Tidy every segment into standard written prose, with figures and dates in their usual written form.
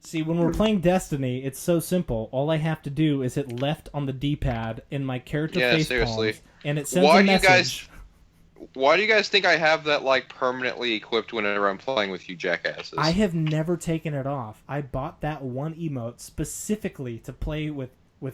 See, when we're playing Destiny, it's so simple. All I have to do is hit left on the D-pad in my character face seriously. palms, and it sends a message. Why do you guys think I have that like permanently equipped whenever I'm playing with you jackasses? I have never taken it off. I bought that one emote specifically to play with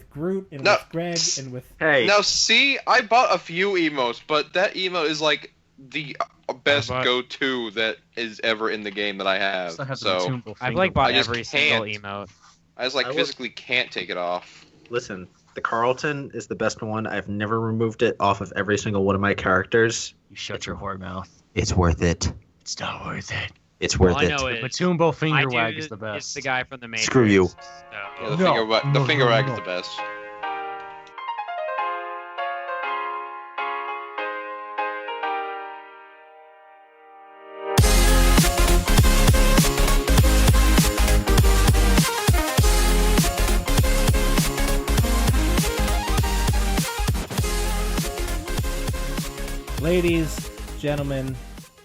Groot and with Greg and with... Hey. Now, see, I bought a few emotes, but that emote is like the best go-to that is ever in the game that I have. So I've like bought every single emote. I just physically can't take it off. Listen, the Carlton is the best one. I've never removed it off of every single one of my characters. You shut your whore mouth. It's worth it. It's not worth it. It's worth it. The Matumbo finger wag is the best. It's the guy from the Matrix. Screw you. So. Yeah, the finger wag is the best. Ladies, gentlemen,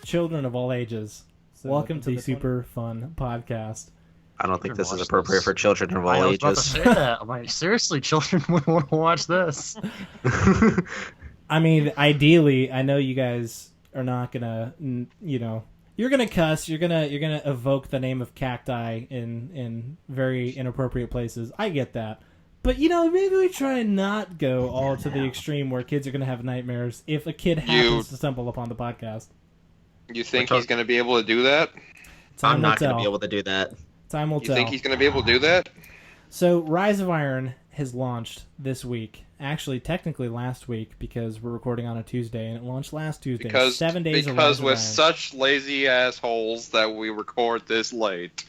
children of all ages, welcome to the Super Fun Podcast. I don't think this is appropriate for children of all ages. I was about to say that. I'm like, seriously, children would want to watch this. I mean, ideally, I know you guys are not gonna, you're gonna cuss. You're gonna evoke the name of cacti in very inappropriate places. I get that. But, maybe we try and not go all to the extreme where kids are going to have nightmares if a kid happens to stumble upon the podcast. You think he's going to be able to do that? I'm not going to be able to do that. Time will tell. You think he's going to be able to do that? So, Rise of Iron has launched this week. Actually, technically last week, because we're recording on a Tuesday, and it launched last Tuesday. 7 days of Rise of we're Iron. such lazy assholes that we record this late.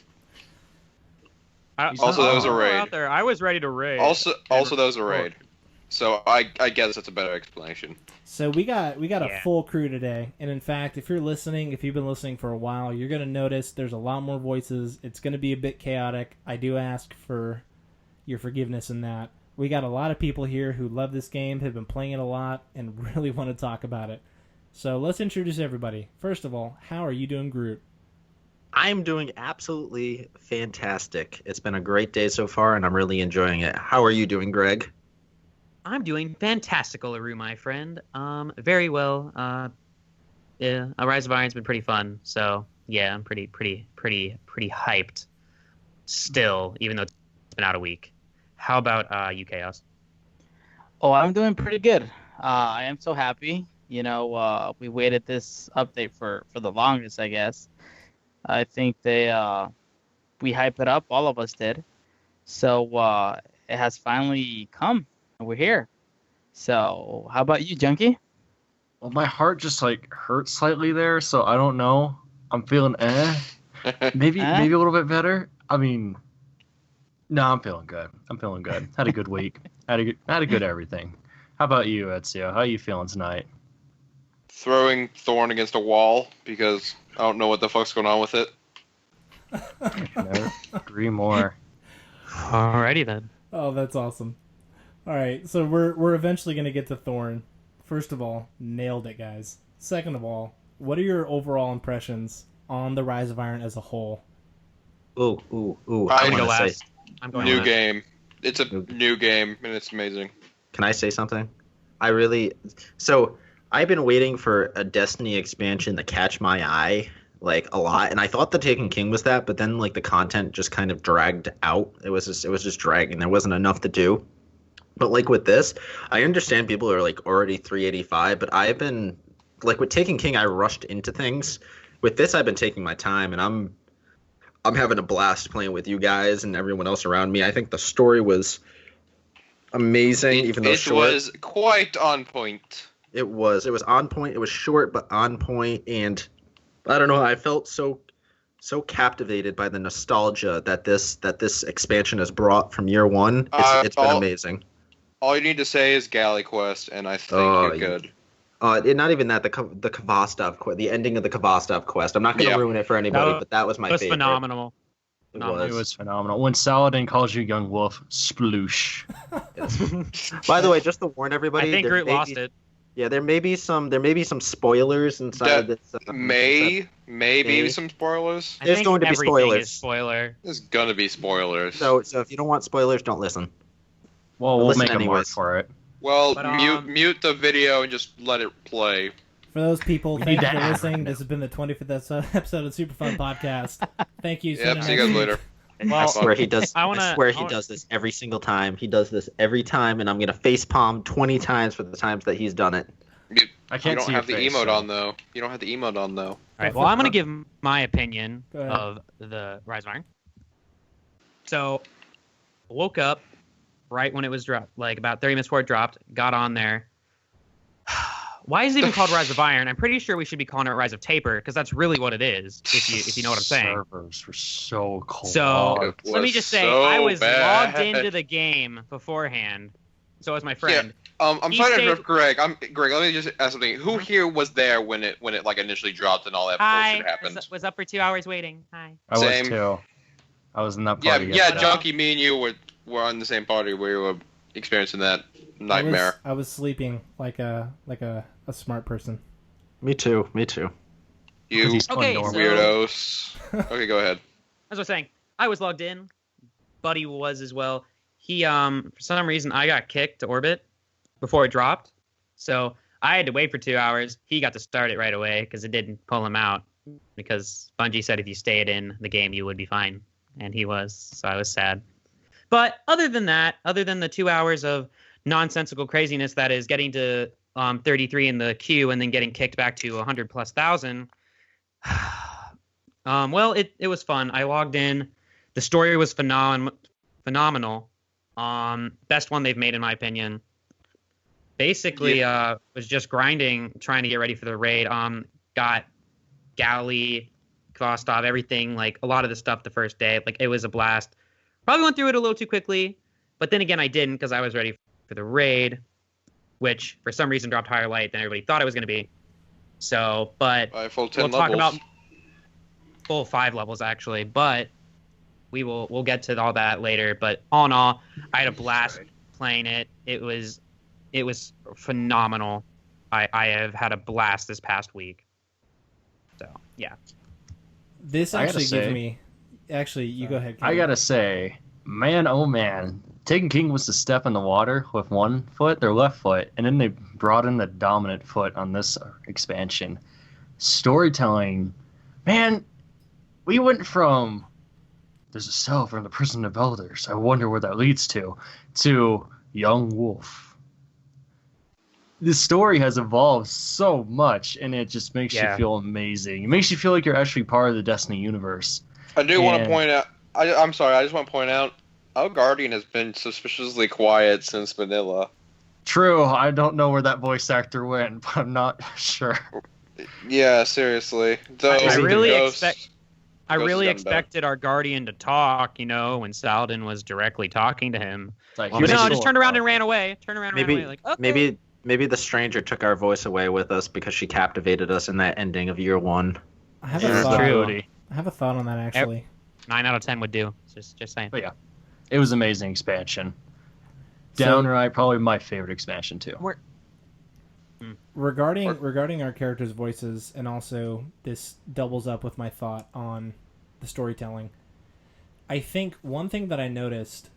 Also, that was a raid. Out there. I was ready to raid. Also, that was a raid. So I guess that's a better explanation. So we got a full crew today, and in fact, if you've been listening for a while, you're gonna notice there's a lot more voices. It's gonna be a bit chaotic. I do ask for your forgiveness in that. We got a lot of people here who love this game, have been playing it a lot, and really want to talk about it. So let's introduce everybody. First of all, how are you doing, Groot? I'm doing absolutely fantastic. It's been a great day so far, and I'm really enjoying it. How are you doing, Greg? I'm doing fantastical, Aru, my friend. Very well. Rise of Iron's been pretty fun, so yeah, I'm pretty hyped. Still, even though it's been out a week. How about you, Chaos? Oh, I'm doing pretty good. I am so happy. We waited this update for the longest, I guess. I think we hype it up. All of us did. So it has finally come, and we're here. So how about you, Junkie? Well, my heart just hurts slightly there, so I don't know. I'm feeling maybe a little bit better. I mean, no, I'm feeling good. Had a good week. Had a good everything. How about you, Ezio? How are you feeling tonight? Throwing Thorn against a wall because I don't know what the fuck's going on with it. Never agree more. Alrighty then. Oh, that's awesome. All right, so we're eventually going to get to Thorn. First of all, nailed it, guys. Second of all, what are your overall impressions on the Rise of Iron as a whole? Ooh. I'm going to go last. New game. It's a new game, and it's amazing. Can I say something? I've been waiting for a Destiny expansion to catch my eye, a lot, and I thought the Taken King was that, but then, the content just kind of dragged out. It was just dragging. There wasn't enough to do. But, with this, I understand people are, already 385, but I've been, with Taken King, I rushed into things. With this, I've been taking my time, and I'm having a blast playing with you guys and everyone else around me. I think the story was amazing, even though short. It was quite on point. It was on point. It was short, but on point, and I don't know. I felt so captivated by the nostalgia that this expansion has brought from year one. It's been amazing. All you need to say is Galley Quest, and I think you're good. Not even that. The Kvostov quest, the ending of the Kvostov quest. I'm not going to ruin it for anybody, but that was my favorite. It was phenomenal. It was phenomenal. When Saladin calls you young wolf, sploosh. By the way, just to warn everybody, I think Groot lost it. Yeah, there may be some spoilers inside of this. Maybe some spoilers. I There's think going to be everything spoilers. is spoiler. There's gonna be spoilers. So if you don't want spoilers, don't listen. Well, we'll Listen make a mark anyways. for it. Well, But, mute the video and just let it play. For those people, We thank need you for that. listening. This has been the 25th episode of Super Fun Podcast. Thank you. Yep, see you guys later. I Well, swear he does. I wanna- does this every single time. He does this every time, and I'm gonna facepalm 20 times for the times that he's done it. I You can't don't see have the your face, emote so- on though. You don't have the emote on though. All right. Well, I'm gonna give my opinion Go ahead. of the Rise of Iron. So, woke up right when it was dropped, like about 30 minutes before it dropped. Got on there. Why is it even called Rise of Iron? I'm pretty sure we should be calling it Rise of Taper because that's really what it is. If you know what I'm saying. Servers were so cold. So It let me was just say, so I was bad. logged into the game beforehand. So was my friend. I'm He sorry to stayed- interrupt, Greg. Greg. Let me just ask something. Who here was there when it like initially dropped and all that Hi. bullshit happened? Was up for 2 hours waiting. Hi. I was Same. too. I was in that Yeah, party. yeah, yesterday. Junkie. Me and you were on the same party where you were experiencing that nightmare. I was sleeping like a smart person. Me too. You He's Okay, normal. so- weirdos. Okay, go ahead. As I was saying, I was logged in. Buddy was as well. He for some reason I got kicked to orbit before it dropped. So I had to wait for 2 hours. He got to start it right away because it didn't pull him out. Because Bungie said if you stayed in the game, you would be fine. And he was. So I was sad. But other than that, other than the 2 hours of nonsensical craziness that is getting to 33 in the queue and then getting kicked back to 100 plus thousand, well, it was fun. I logged in. The story was phenomenal. Best one they've made in my opinion. Basically, was just grinding, trying to get ready for the raid. Got Galley, Vostok, everything, like a lot of the stuff the first day. Like it was a blast. Probably went through it a little too quickly, but then again I didn't because I was ready for the raid, which for some reason dropped higher light than everybody thought it was going to be. So, but By full 10 we'll talk levels. about full 5 levels actually, but we'll get to all that later. But all in all, I had a blast playing it. It was phenomenal. I have had a blast this past week. So yeah. This I gotta actually gives say- me. Actually, you go ahead. I Kevin. gotta say, man, oh man, Taken King was to step in the water with one foot, their left foot, and then they brought in the dominant foot on this expansion. Storytelling, man, we went from there's a cell from the prison of elders. I wonder where that leads to young wolf. This story has evolved so much, and it just makes you feel amazing. It makes you feel like you're actually part of the Destiny universe. I do want to And- point out. I'm sorry. I just want to point out. Our Guardian has been suspiciously quiet since Vanilla. True, I don't know where that voice actor went, but I'm not sure. Yeah, seriously. Though I really Ghost- expect. I Ghost really has done better. expected our Guardian to talk, when Saladin was directly talking to him. It's like, Well, But here's no, the just story. turned around and ran away. Maybe Like, okay. maybe the stranger took our voice away with us because she captivated us in that ending of year 1. I have Yeah, a thought. True. I have a thought on that actually. 9 out of 10 would do. Just saying. But yeah, it was an amazing expansion. So- Downright, probably my favorite expansion too. Regarding our characters' voices, and also this doubles up with my thought on the storytelling. I think one thing that I noticed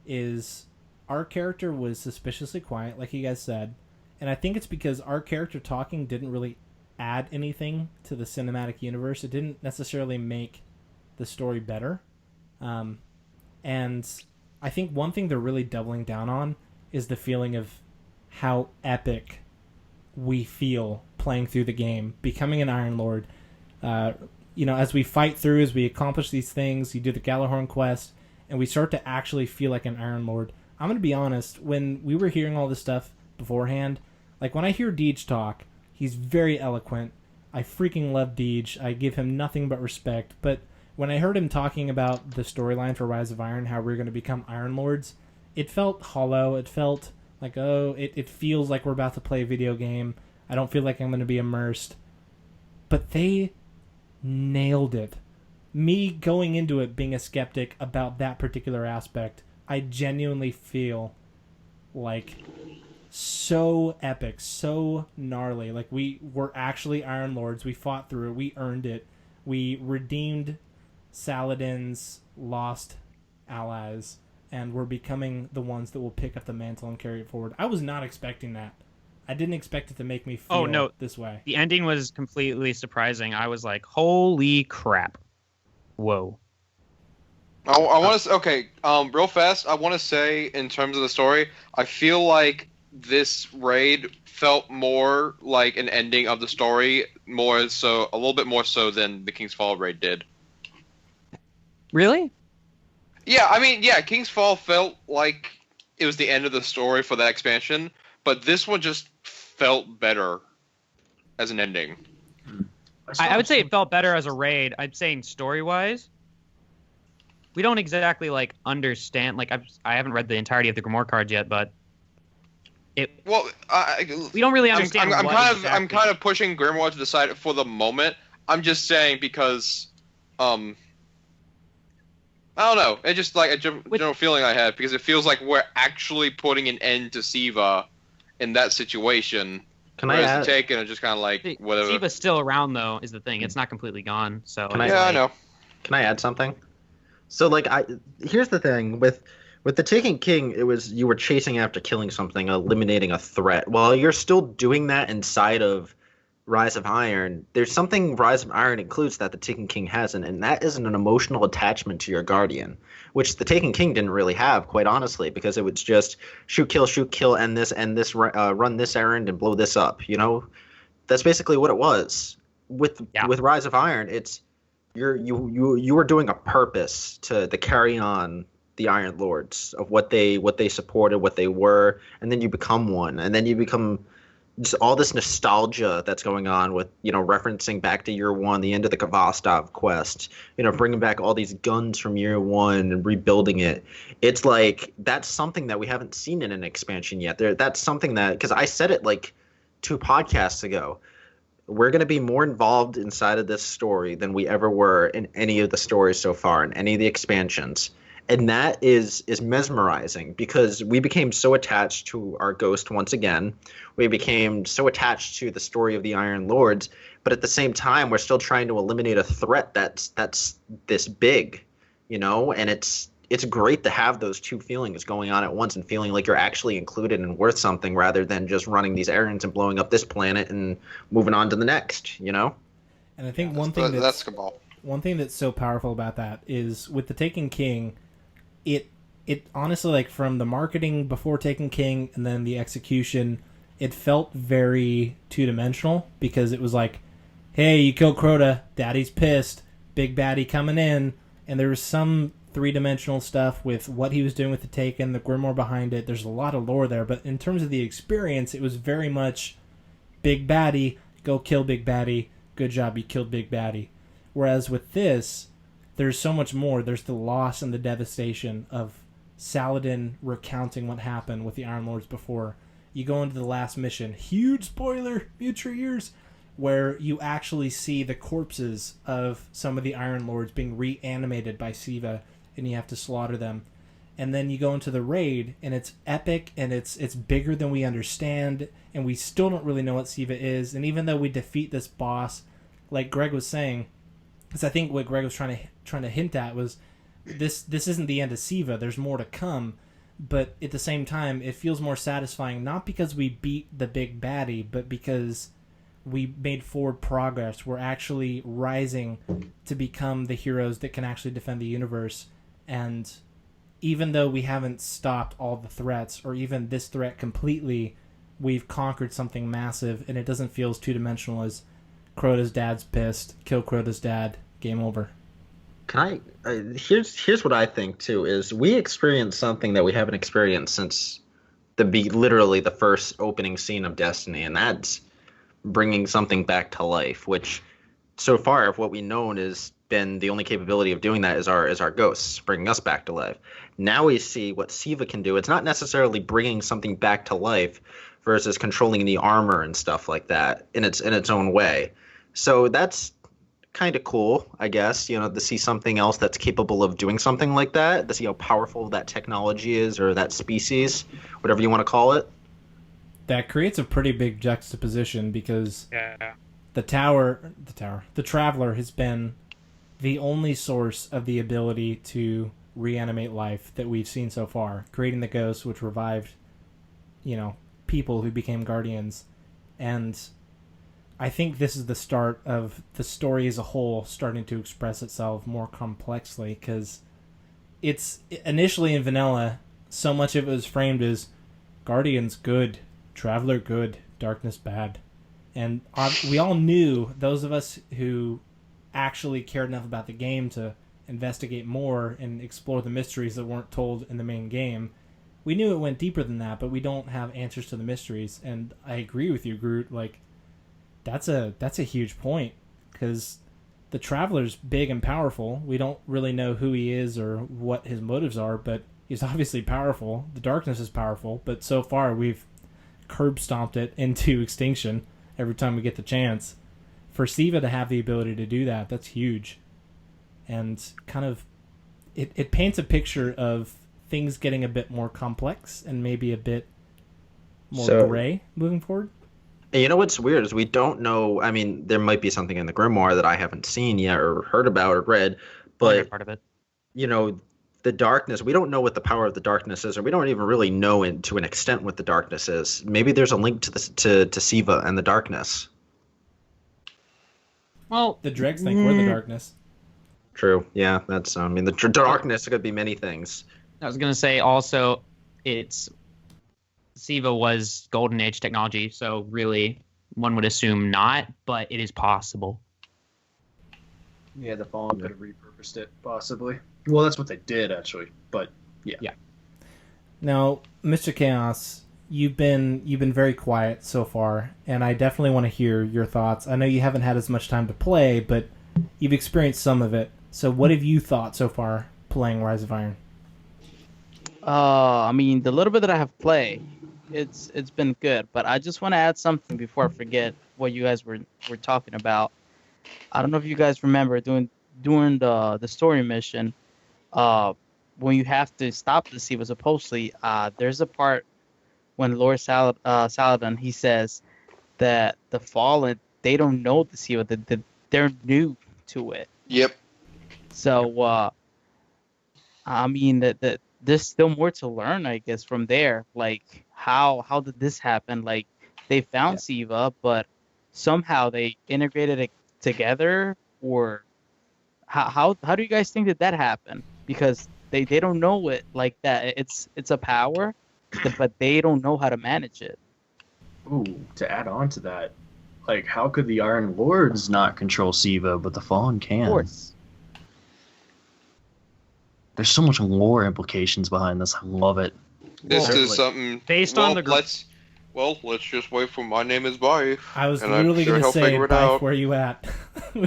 is our character was suspiciously quiet, like you guys said, and I think it's because our character talking didn't really add anything to the cinematic universe. It didn't necessarily make the story better. And I think one thing they're really doubling down on is the feeling of how epic we feel playing through the game, becoming an Iron Lord. As we fight through, as we accomplish these things, you do the Galahorn quest, and we start to actually feel like an Iron Lord. I'm going to be honest, when we were hearing all this stuff beforehand, like when I hear Deej talk, he's very eloquent. I freaking love Deej. I give him nothing but respect. But when I heard him talking about the storyline for Rise of Iron, how we're going to become Iron Lords, it felt hollow. It felt like, it feels like we're about to play a video game. I don't feel like I'm going to be immersed. But they nailed it. Me going into it being a skeptic about that particular aspect, I genuinely feel like so epic, so gnarly. Like, we were actually Iron Lords. We fought through it. We earned it. We redeemed Saladin's lost allies, and we're becoming the ones that will pick up the mantle and carry it forward. I was not expecting that. I didn't expect it to make me feel this way. The ending was completely surprising. I was like, holy crap. Whoa. I want to real fast. I want to say, in terms of the story, I feel like this raid felt more like an ending of the story, a little bit more so than the King's Fall raid did. Really? Yeah, I mean, yeah, King's Fall felt like it was the end of the story for that expansion, but this one just felt better as an ending. I would say it felt better as a raid. I'm saying story-wise, we don't exactly understand. I haven't read the entirety of the Grimoire cards yet, but we don't really understand. I'm kind of pushing Grimoire to the side for the moment. I'm just saying because, I don't know. It's just like a general feeling I had, because it feels like we're actually putting an end to Siva in that situation. Whereas the Taken are just kind of like whatever. Siva's still around though, is the thing. It's not completely gone. So I know. Can I add something? So here's the thing with the Taken King, it was you were chasing after killing something, eliminating a threat. While you're still doing that inside of Rise of Iron, there's something Rise of Iron includes that the Taken King hasn't, and that isn't an emotional attachment to your Guardian, which the Taken King didn't really have, quite honestly, because it was just shoot, kill, end this, run this errand, and blow this up. You know, that's basically what it was. With Rise of Iron, it's you were doing a purpose to carry on the Iron Lords of what they supported, what they were, and then you become one, and then you become just all this nostalgia that's going on with, referencing back to year one, the end of the Kvostov quest, bringing back all these guns from year one and rebuilding it. It's like, that's something that we haven't seen in an expansion yet. That's something that, because I said it 2 podcasts ago, we're going to be more involved inside of this story than we ever were in any of the stories so far, in any of the expansions. And that is mesmerizing, because we became so attached to our Ghost once again. We became so attached to the story of the Iron Lords, but at the same time, we're still trying to eliminate a threat that's this big, and it's great to have those two feelings going on at once and feeling like you're actually included and worth something, rather than just running these errands and blowing up this planet and moving on to the next, And I think one thing that's so powerful about that is with the Taken King, it honestly, from the marketing before Taken King and then the execution, it felt very two-dimensional, because it was like, hey, you killed Crota, daddy's pissed, big baddie coming in, and there was some three-dimensional stuff with what he was doing with the Taken, the Grimoire behind it. There's a lot of lore there, but in terms of the experience, it was very much big baddie, go kill big baddie, good job, you killed big baddie. Whereas with this, there's so much more. There's the loss and the devastation of Saladin recounting what happened with the Iron Lords before. You go into the last mission, huge spoiler, mute your ears, where you actually see the corpses of some of the Iron Lords being reanimated by Siva, and you have to slaughter them. And then you go into the raid, and it's epic, and it's bigger than we understand, and we still don't really know what Siva is. And even though we defeat this boss, like Greg was saying, because I think what Greg was trying to hint at was this isn't the end of Siva. There's more to come, but at the same time, it feels more satisfying, not because we beat the big baddie, but because we made forward progress. We're actually rising to become the heroes that can actually defend the universe. And even though we haven't stopped all the threats, or even this threat completely, we've conquered something massive, and it doesn't feel as two-dimensional as Crota's dad's pissed, kill Crota's dad, game over. Can I? Here's what I think too is we experienced something that we haven't experienced since literally the first opening scene of Destiny, and that's bringing something back to life. Which, so far, of what we know, has been the only capability of doing that is our ghosts bringing us back to life. Now we see what Siva can do. It's not necessarily bringing something back to life versus controlling the armor and stuff like that in its own way. So that's kind of cool, I guess, to see something else that's capable of doing something like that, to see how powerful that technology is, or that species, whatever you want to call it. that creates a pretty big juxtaposition because the Traveler has been the only source of the ability to reanimate life that we've seen so far, creating the ghosts, which revived, people who became guardians. And I think this is the start of the story as a whole starting to express itself more complexly, because it's initially in vanilla, so much of it was framed as Guardians good, Traveler good, Darkness bad. And we all knew, those of us who actually cared enough about the game to investigate more and explore the mysteries that weren't told in the main game, we knew it went deeper than that, but we don't have answers to the mysteries. And I agree with you, Groot. Like, that's a huge point, because the Traveler's big and powerful. We don't really know who he is or what his motives are, but he's obviously powerful. The Darkness is powerful, but so far we've curb stomped it into extinction every time we get the chance. For Siva to have the ability to do that, that's huge. And kind of, it paints a picture of things getting a bit more complex and maybe a bit more gray moving forward. You know what's weird is we don't know. I mean, there might be something in the Grimoire that I haven't seen yet or heard about or read, but part of it. The Darkness, we don't know what the power of the Darkness is, or we don't even really know to an extent what the Darkness is. Maybe there's a link to Siva and the Darkness. Well, the Dregs think we're the Darkness. True. Yeah, that's. The Darkness could be many things. I was gonna say also, Siva was Golden Age technology, so really one would assume not, but it is possible. Yeah, the Fallen could have repurposed it, possibly. Well, that's what they did, actually. But yeah. Now, Mr. Chaos, you've been very quiet so far, and I definitely want to hear your thoughts. I know you haven't had as much time to play, but you've experienced some of it. So, what have you thought so far playing Rise of Iron? The little bit that I have played, it's been good. But I just want to add something before I forget what you guys were talking about. I don't know if you guys remember during the story mission, when you have to stop the Siva, supposedly, there's a part when Lord Saladin, he says that the Fallen, they don't know the Siva, that they're new to it. Yep. So, that there's still more to learn, I guess, from there. Like, how did this happen? Like, they found Siva, but somehow they integrated it together, or how do you guys think that happened? Because they don't know it like that. It's a power, but they don't know how to manage it. Ooh, to add on to that, like, how could the Iron Lords not control Siva, but the Fallen can? Of course. There's so much lore implications behind this. I love it. This is something based on the. Let's just wait for My Name Is Bife. I was literally going to say, Bife, where you at?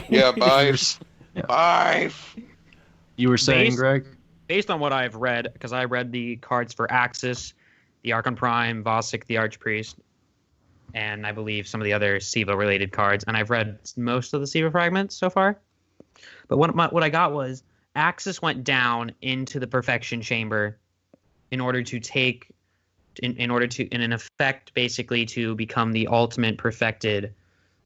Yeah, Bife. Yeah. Bife. You were saying, Greg? Based on what I've read, because I read the cards for Axis, the Archon Prime, Vosik the Archpriest, and I believe some of the other Siva-related cards, and I've read most of the Siva fragments so far. But what I got was Axis went down into the Perfection Chamber in order to take, in effect, basically to become the ultimate perfected,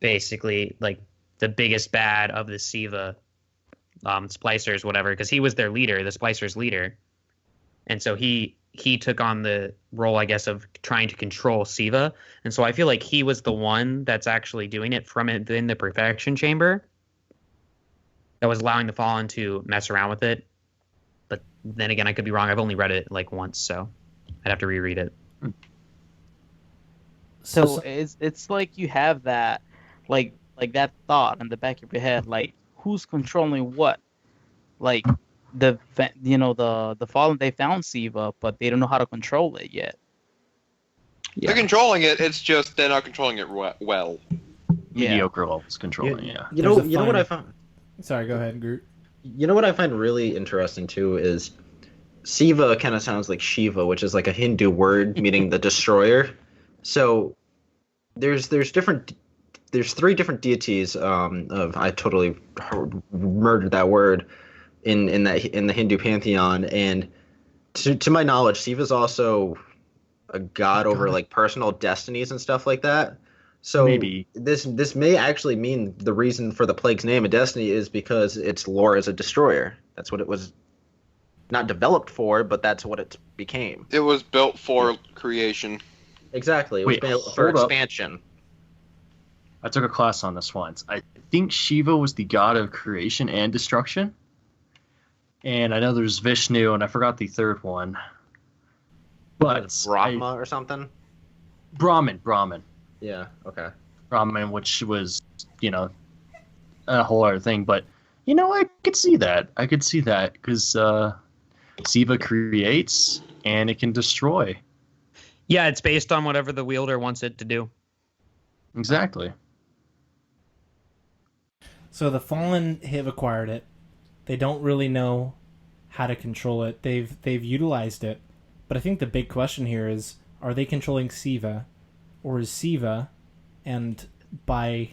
basically, like, the biggest bad of the Siva splicers, whatever, because he was their leader, the splicers' leader. And so he took on the role, I guess, of trying to control Siva. And so I feel like he was the one that's actually doing it from within the Perfection Chamber, that was allowing the Fallen to mess around with it. But then again, I could be wrong. I've only read it like once, so I'd have to reread it. So it's like you have that, like that thought in the back of your head, like, who's controlling what? Like, the Fallen, they found Siva, but they don't know how to control it yet. Yeah. They're controlling it. It's just they're not controlling it well. Mediocre levels controlling. Yeah. You know what I found. Sorry, go ahead, Groot. You know what I find really interesting too is Siva kind of sounds like Shiva, which is like a Hindu word meaning the destroyer. So there's three different deities I totally murdered that word in the Hindu pantheon, and to my knowledge, Siva's also a god over like personal destinies and stuff like that. So Maybe. this may actually mean the reason for the plague's name of Destiny is because its lore as a destroyer. That's what it was not developed for, but that's what it became. It was built for creation. Exactly. It was Wait, built for hold up. expansion. I took a class on this once. I think Shiva was the god of creation and destruction. And I know there's Vishnu, and I forgot the third one. But Brahma or something? Brahman. Yeah, okay. Brahman, which was, a whole other thing. But, I could see that. Because Siva creates, and it can destroy. Yeah, it's based on whatever the wielder wants it to do. Exactly. So the Fallen have acquired it. They don't really know how to control it. They've utilized it, but I think the big question here is: are they controlling Siva, or is Siva, and by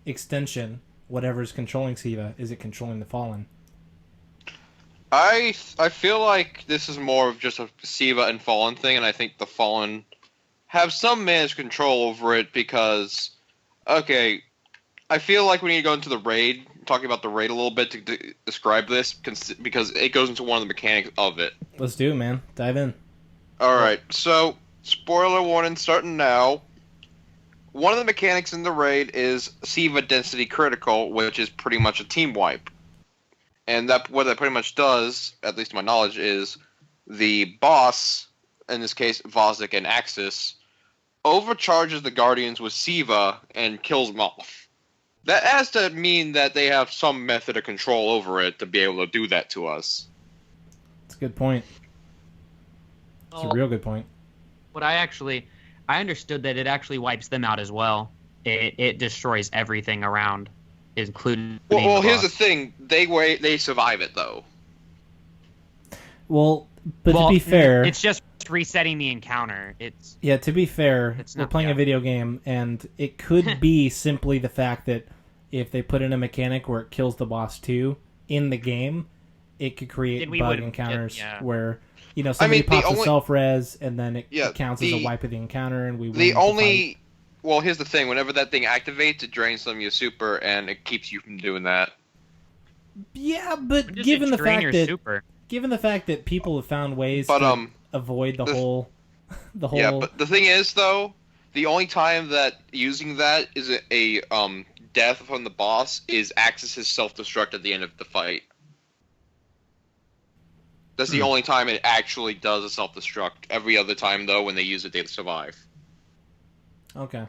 extension, whatever's controlling Siva, is it controlling the Fallen? I feel like this is more of just a Siva and Fallen thing, and I think the Fallen have some managed control over it because, okay, I feel like we need to go into the raid, talking about the raid a little bit to describe this, because it goes into one of the mechanics of it. Let's do it, man. Dive in. Alright, so, spoiler warning starting now. One of the mechanics in the raid is Siva Density Critical, which is pretty much a team wipe. And what that pretty much does, at least to my knowledge, is the boss, in this case Vosik and Axis, overcharges the Guardians with Siva and kills them off. That has to mean that they have some method of control over it to be able to do that to us. That's a good point. It's a real good point. What I understood that it actually wipes them out as well. It destroys everything around, including. Well, here's the thing: they survive it though. Well, to be fair, it's just resetting the encounter. To be fair, we're playing a yeah. video game, and it could be simply the fact that if they put in a mechanic where it kills the boss too in the game, it could create bug encounters where somebody pops a self-res and then it counts as a wipe of the encounter, and we win the fight. Well, here's the thing: whenever that thing activates, it drains some of your super, and it keeps you from doing that. Yeah, but given the fact that people have found ways to avoid the whole. Yeah, but the thing is, though, the only time that using that is a death from the boss is Axis' self-destruct at the end of the fight. That's the only time it actually does a self-destruct. Every other time, though, when they use it, they survive. Okay.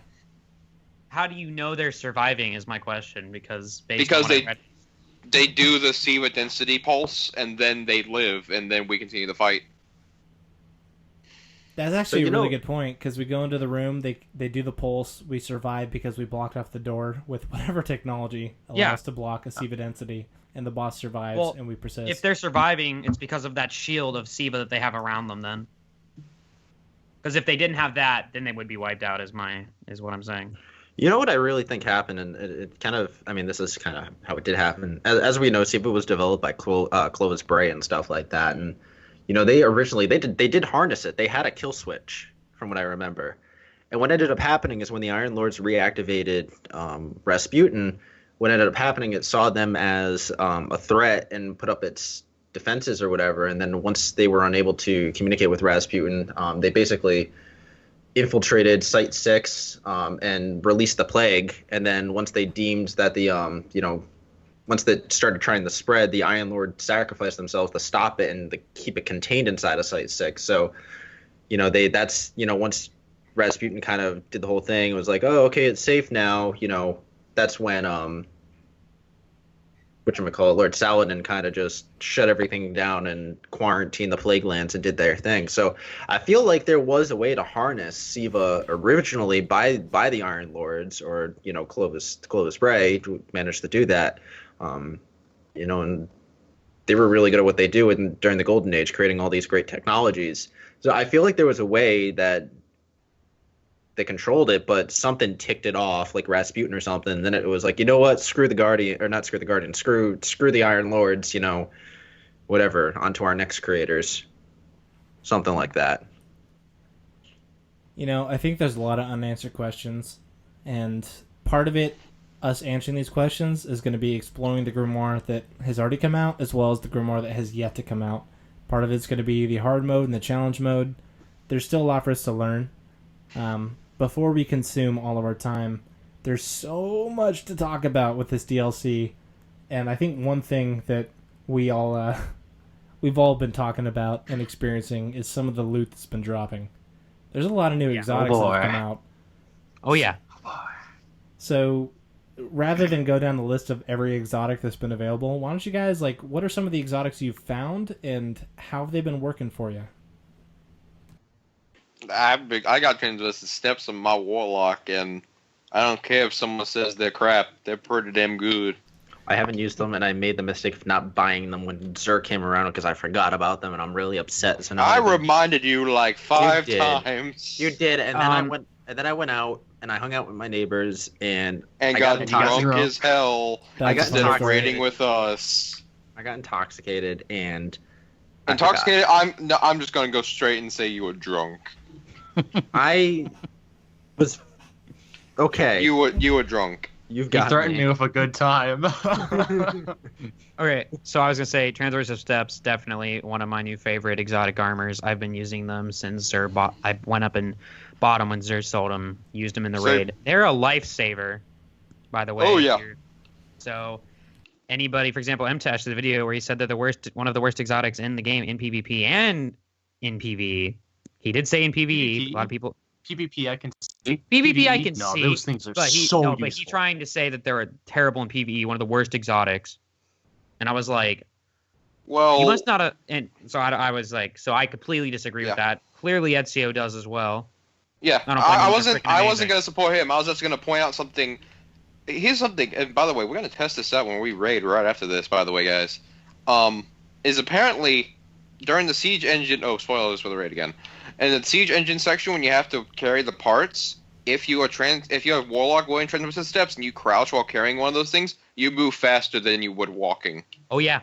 How do you know they're surviving is my question, because they do the Siva density pulse, and then they live, and then we continue the fight. That's actually a really good point, because we go into the room, they do the pulse, we survive because we blocked off the door with whatever technology allows us to block a Siva density, and the boss survives, and we persist. If they're surviving, it's because of that shield of Siva that they have around them then. Because if they didn't have that, then they would be wiped out, is what I'm saying. You know what I really think happened, and it kind of, I mean, this is kind of how it did happen. As we know, Siva was developed by Clovis Bray and stuff like that, and they originally they did harness it. They had a kill switch, from what I remember, and what ended up happening is when the Iron Lords reactivated Rasputin, what ended up happening, it saw them as a threat and put up its defenses or whatever, and then once they were unable to communicate with Rasputin, they basically infiltrated Site 6 and released the plague, and then once they deemed that the once they started trying to spread, the Iron Lord sacrificed themselves to stop it and to keep it contained inside of Site 6. So once Rasputin kind of did the whole thing, it was like, oh, okay, it's safe now, that's when Lord Saladin kind of just shut everything down and quarantined the Plague Lands and did their thing. So I feel like there was a way to harness Siva originally by the Iron Lords, or Clovis Bray managed to do that. And they were really good at what they do during the Golden Age, creating all these great technologies. So I feel like there was a way that they controlled it, but something ticked it off, like Rasputin or something. And then it was like, you know what? Screw the Guardian, or not screw the Guardian. Screw the Iron Lords. Whatever. Onto our next creators. Something like that. You know, I think there's a lot of unanswered questions, and part of it, us answering these questions, is going to be exploring the grimoire that has already come out, as well as the grimoire that has yet to come out. Part of it's going to be the hard mode and the challenge mode. There's still a lot for us to learn. Before we consume all of our time, there's so much to talk about with this DLC, and I think one thing that we've all been talking about and experiencing is some of the loot that's been dropping. There's a lot of new exotics that have come out. Oh yeah. So, rather than go down the list of every exotic that's been available, why don't you guys, what are some of the exotics you've found, and how have they been working for you? I got translucent steps on my warlock, and I don't care if someone says they're crap. They're pretty damn good. I haven't used them, and I made the mistake of not buying them when Xur came around because I forgot about them, and I'm really upset. So now I reminded you like 5 times. You did, and then I went out and I hung out with my neighbors and I got drunk as hell. Instead of raiding with us. I got intoxicated and. Intoxicated? I'm just gonna go straight and say you were drunk. I was okay. You were drunk. You threatened me with a good time. Okay, so I was gonna say Transversal Steps, definitely one of my new favorite exotic armors. I've been using them since Xur I went up and bought them when Xur sold them. Used them in the raid. They're a lifesaver, by the way. Oh yeah. So anybody, for example, MTash did a video where he said that one of the worst exotics in the game in PvP and in PvE. He did say in PvE. A lot of people. PvP I can see. PvP I can see. Those things are so useful. But he's trying to say that they're terrible in PvE, one of the worst exotics. And I was like, well, he must not have. And so I was like, so I completely disagree with that. Clearly, Ezio does as well. Yeah, I wasn't gonna support him. I was just gonna point out something. Here's something, and by the way, we're gonna test this out when we raid right after this. By the way, guys, is apparently during the siege engine. Oh, spoilers for the raid again. In the siege engine section, when you have to carry the parts, if you have warlock going transmission steps and you crouch while carrying one of those things, you move faster than you would walking. Oh yeah,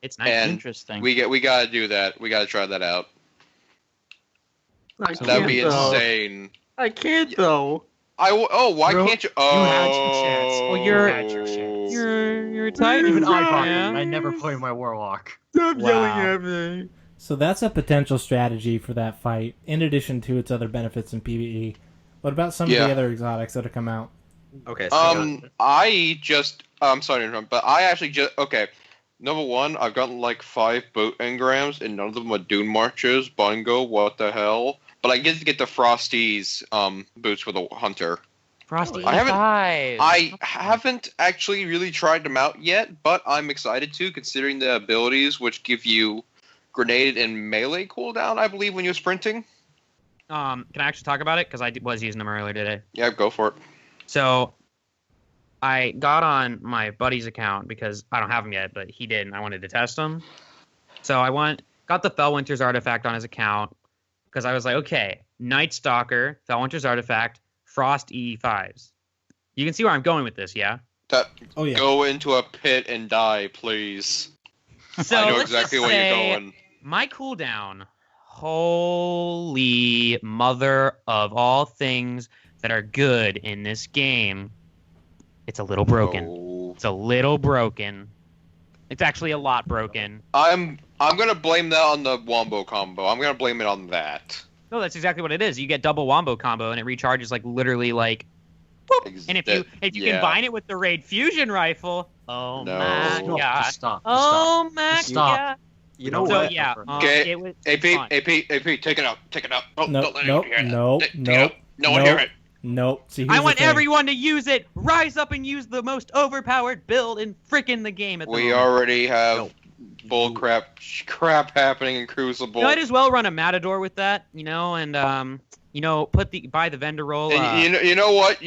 it's nice. And interesting. We gotta do that. We gotta try that out. That'd be insane. I can't though. Why can't you? Oh, you had your chance. Oh, you're tight. Even I never play my warlock. Stop yelling at me. So that's a potential strategy for that fight, in addition to its other benefits in PvE. What about some of the other exotics that have come out? Okay. So I'm sorry to interrupt, but I actually okay. Number one, I've gotten like 5 boat engrams, and none of them are Dune Marchers. Bungo, what the hell? But I get to get the Frosty's boots with a hunter. Frosty I haven't actually really tried them out yet, but I'm excited to, considering the abilities which give you grenade and melee cooldown, I believe, when you're sprinting. Can I actually talk about it? Because I was using them earlier today. Yeah, go for it. So I got on my buddy's account because I don't have him yet, but he did, and I wanted to test him. So I got the Fellwinter's artifact on his account because I was like, okay, Night Stalker, Fellwinter's artifact, Frost E5s. You can see where I'm going with this, yeah? Go into a pit and die, please. So I know exactly where you're going. My cooldown, holy mother of all things that are good in this game, it's a little broken. Oh. It's a little broken. It's actually a lot broken. I'm gonna blame that on the wombo combo. I'm gonna blame it on that. No, that's exactly what it is. You get double wombo combo, and it recharges like literally like. Boop. And if you combine it with the Raid Fusion Rifle, oh my god! Stop. Oh my god! You know so what? yeah, Okay. it was AP, fun. AP, take it out. Oh, Nope, don't let anyone hear that. nope. No one hear it. Nope. See, I here's want the thing. everyone to use it. Rise up and use the most overpowered build in frickin' the game at the We moment. already have bull crap happening in Crucible. You might as well run a Matador with that, and buy the vendor roll. And you know what?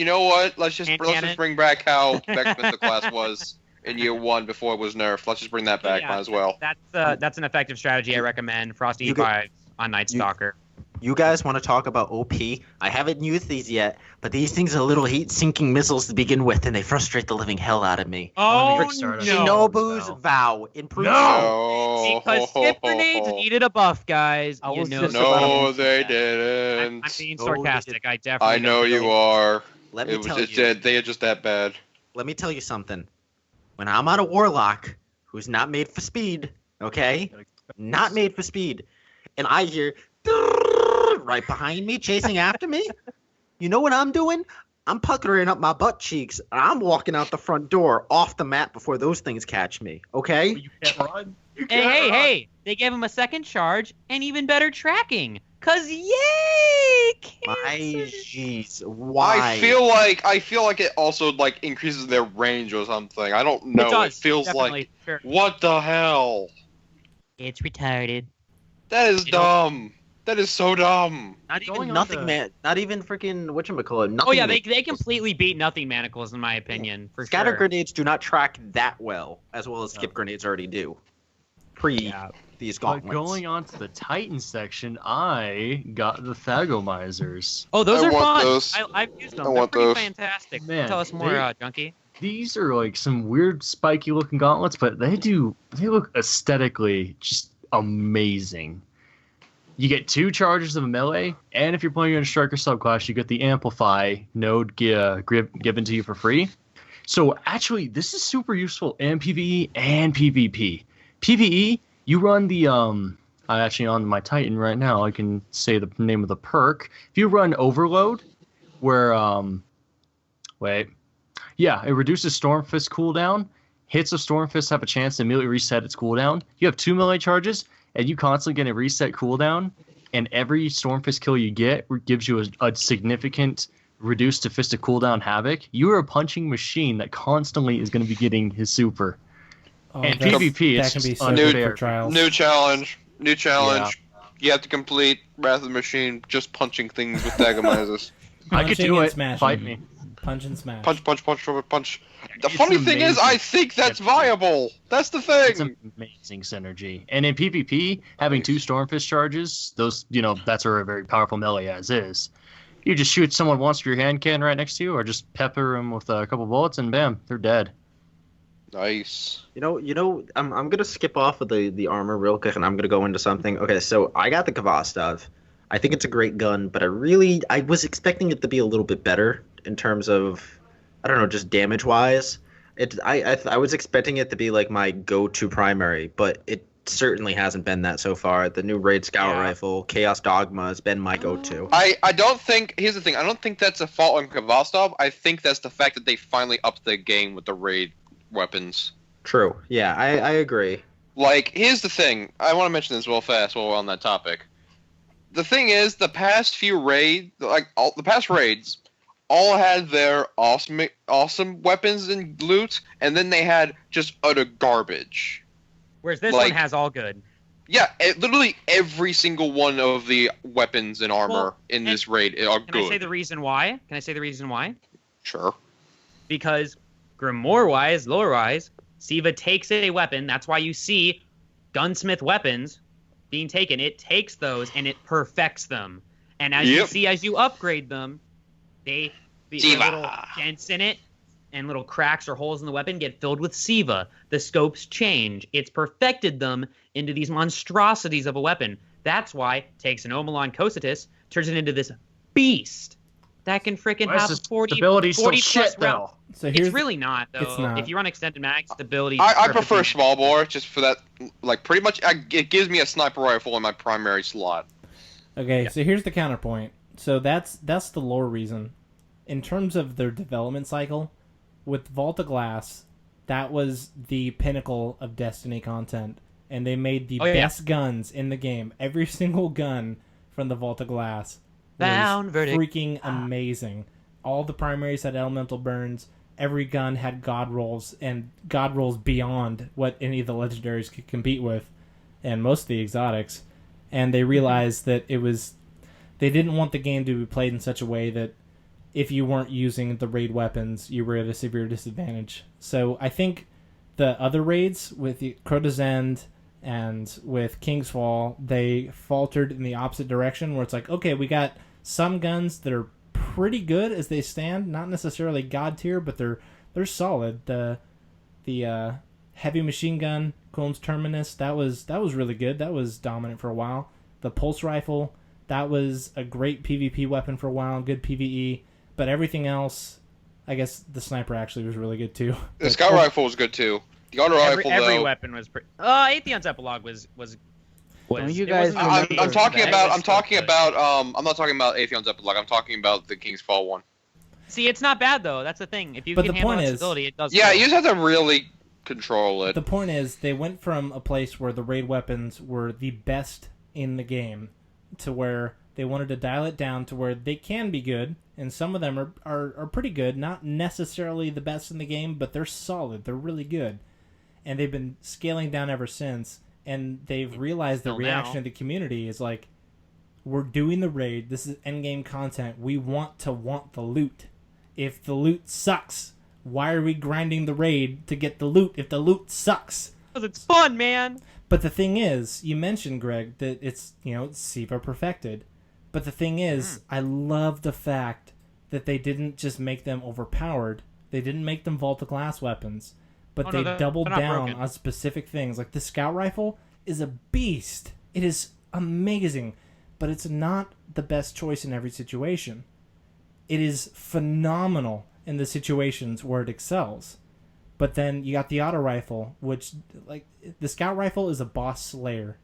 Let's just bring back how Vexman the class was in year 1 before it was nerfed. Let's just bring that back. Might as well. That's an effective strategy. I recommend Frosty E5 on Night Stalker. You guys want to talk about OP? I haven't used these yet, but these things are little heat-sinking missiles to begin with, and they frustrate the living hell out of me. Oh, Kickstarter. no. Shinobu's Vow. Improves No. Because skip grenades needed a buff, guys. I You was know just that. about to No, mention they that. didn't. I'm being No, sarcastic. I definitely I know don't you are. Let me It was tell it's you. they are just that bad. Let me tell you something. When I'm on a warlock who's not made for speed, okay? Not made for speed, and I hear right behind me chasing after me, you know what I'm doing? I'm puckering up my butt cheeks, and I'm walking out the front door off the map before those things catch me, okay? You can't run. You Hey, can't hey, run. hey! They gave him a second charge and even better tracking. Cause yay! My Cancer. jeez, why? I feel like it also like increases their range or something. I don't know. It does. feels definitely. like Sure. what the hell? It's retarded. That is You know- dumb. That is so dumb. Not even Going on nothing, to- man. Not even freaking whatchamacallit. Nothing. Oh yeah, they completely beat Nothing Manacles in my opinion. For Scatter sure. grenades do not track that well, as skip No. grenades already do. Pre Yeah. these But gauntlets. going on to the Titan section, I got the Thagomizers. Oh, those I are want fun. those. I've used them. I They're want pretty those. fantastic. Man, Tell us more, they- Junkie. These are like some weird spiky looking gauntlets, but they look aesthetically just amazing. You get 2 charges of melee, and if you're playing in a striker subclass, you get the amplify node given to you for free. So actually, this is super useful in PvE and PvP. PvE, you run the I'm actually on my Titan right now. I can say the name of the perk. If you run Overload, where it reduces Stormfist cooldown. Hits of Stormfist have a chance to immediately reset its cooldown. You have 2 melee charges, and you constantly get a reset cooldown. And every Stormfist kill you get gives you a significant reduced to Fist of cooldown havoc. You are a punching machine that constantly is going to be getting his super. Oh, And that's- PvP, that it's can be just so unfair. good for trials. New challenge. You have to complete Wrath of the Machine just punching things with Dagomizers. I could Punching do and it. smashing. Fight me. Punch and smash. punch, punch, punch, punch, punch. The It's funny thing is, I amazing. think that's Yeah. viable. That's the It's thing. amazing synergy. And in PvP, having 2 Stormfist charges, those, that's a very powerful melee as is. You just shoot someone once with your hand cannon right next to you, or just pepper them with a couple bullets, and bam, they're dead. Nice. I'm gonna skip off of the armor real quick, and I'm gonna go into something. Okay, so I got the Kvastov. I think it's a great gun, but I was expecting it to be a little bit better in terms of, I don't know, just damage wise. I was expecting it to be like my go-to primary, but it certainly hasn't been that so far. The new Raid Scout Yeah. rifle, Chaos Dogma, has been my go-to. I don't think. Here's the thing. I don't think that's a fault on Kvastov. I think that's the fact that they finally upped the game with the raid weapons. True. Yeah, I agree. Like, here's the thing. I want to mention this real fast while we're on that topic. The thing is, the past few raids, the past raids, all had their awesome weapons and loot, and then they had just utter garbage. Whereas this Like- one has all good. Yeah, literally every single one of the weapons and armor Well, in and this raid are Can I say good. the reason why? Can I say the reason why? Sure. Because Grimoire-wise, lore-wise, Siva takes a weapon. That's why you see gunsmith weapons being taken. It takes those and it perfects them. And as you Yep. see, as you upgrade them, the Siva. little dents in it and little cracks or holes in the weapon get filled with Siva. The scopes change. It's perfected them into these monstrosities of a weapon. That's why it takes an Omelon Cositus, turns it into this beast that can freaking Why is have this 40 stability still 40 shit, plus round. though? So here's It's really not, though. it's not. If you run extended mag, stability. I prefer small bore just for that. Like, pretty much, it gives me a sniper rifle in my primary slot. Okay, so here's the counterpoint. So that's the lore reason. In terms of their development cycle, with Vault of Glass, that was the pinnacle of Destiny content, and they made the Oh, yeah. best guns in the game. Every single gun from the Vault of Glass was Bound verdict. freaking amazing. All the primaries had elemental burns. Every gun had god rolls, and god rolls beyond what any of the legendaries could compete with, and most of the exotics. And they realized that they didn't want the game to be played in such a way that if you weren't using the raid weapons, you were at a severe disadvantage. So I think the other raids with the Crota's End And with King's Fall, they faltered in the opposite direction, where it's like, okay, we got some guns that are pretty good as they stand, not necessarily god tier, but they're solid. The heavy machine gun, Combs Terminus, that was really good. That was dominant for a while. The pulse rifle, that was a great PvP weapon for a while, good PvE. But everything else, I guess the sniper actually was really good too. The scout rifle was good too. The auto rifle, every though. weapon was pretty. Atheon's epilogue was. Don't you it guys wasn't remember- amazing, I'm talking but it about. was I'm still talking good. about. I'm not talking about Atheon's epilogue. I'm talking about the King's Fall one. See, it's not bad though. That's the thing. If you But can the handle point its is- stability, it does. Yeah, well. you just have to really control it. The point is, they went from a place where the raid weapons were the best in the game to where they wanted to dial it down to where they can be good, and some of them are pretty good. Not necessarily the best in the game, but they're solid. They're really good. And they've been scaling down ever since, and they've realized the Till reaction now. of the community is like, we're doing the raid, this is endgame content, we want the loot. If the loot sucks, why are we grinding the raid to get the loot if the loot sucks? 'Cause it's fun, man. But the thing is, you mentioned, Greg, that it's Siva perfected. But the thing is, I love the fact that they didn't just make them overpowered. They didn't make them Vault of Glass weapons. But Oh, they no, doubled they're not down broken. on specific things. Like the scout rifle is a beast. It is amazing. But it's not the best choice in every situation. It is phenomenal in the situations where it excels. But then you got the auto rifle, which, like, the scout rifle is a boss slayer.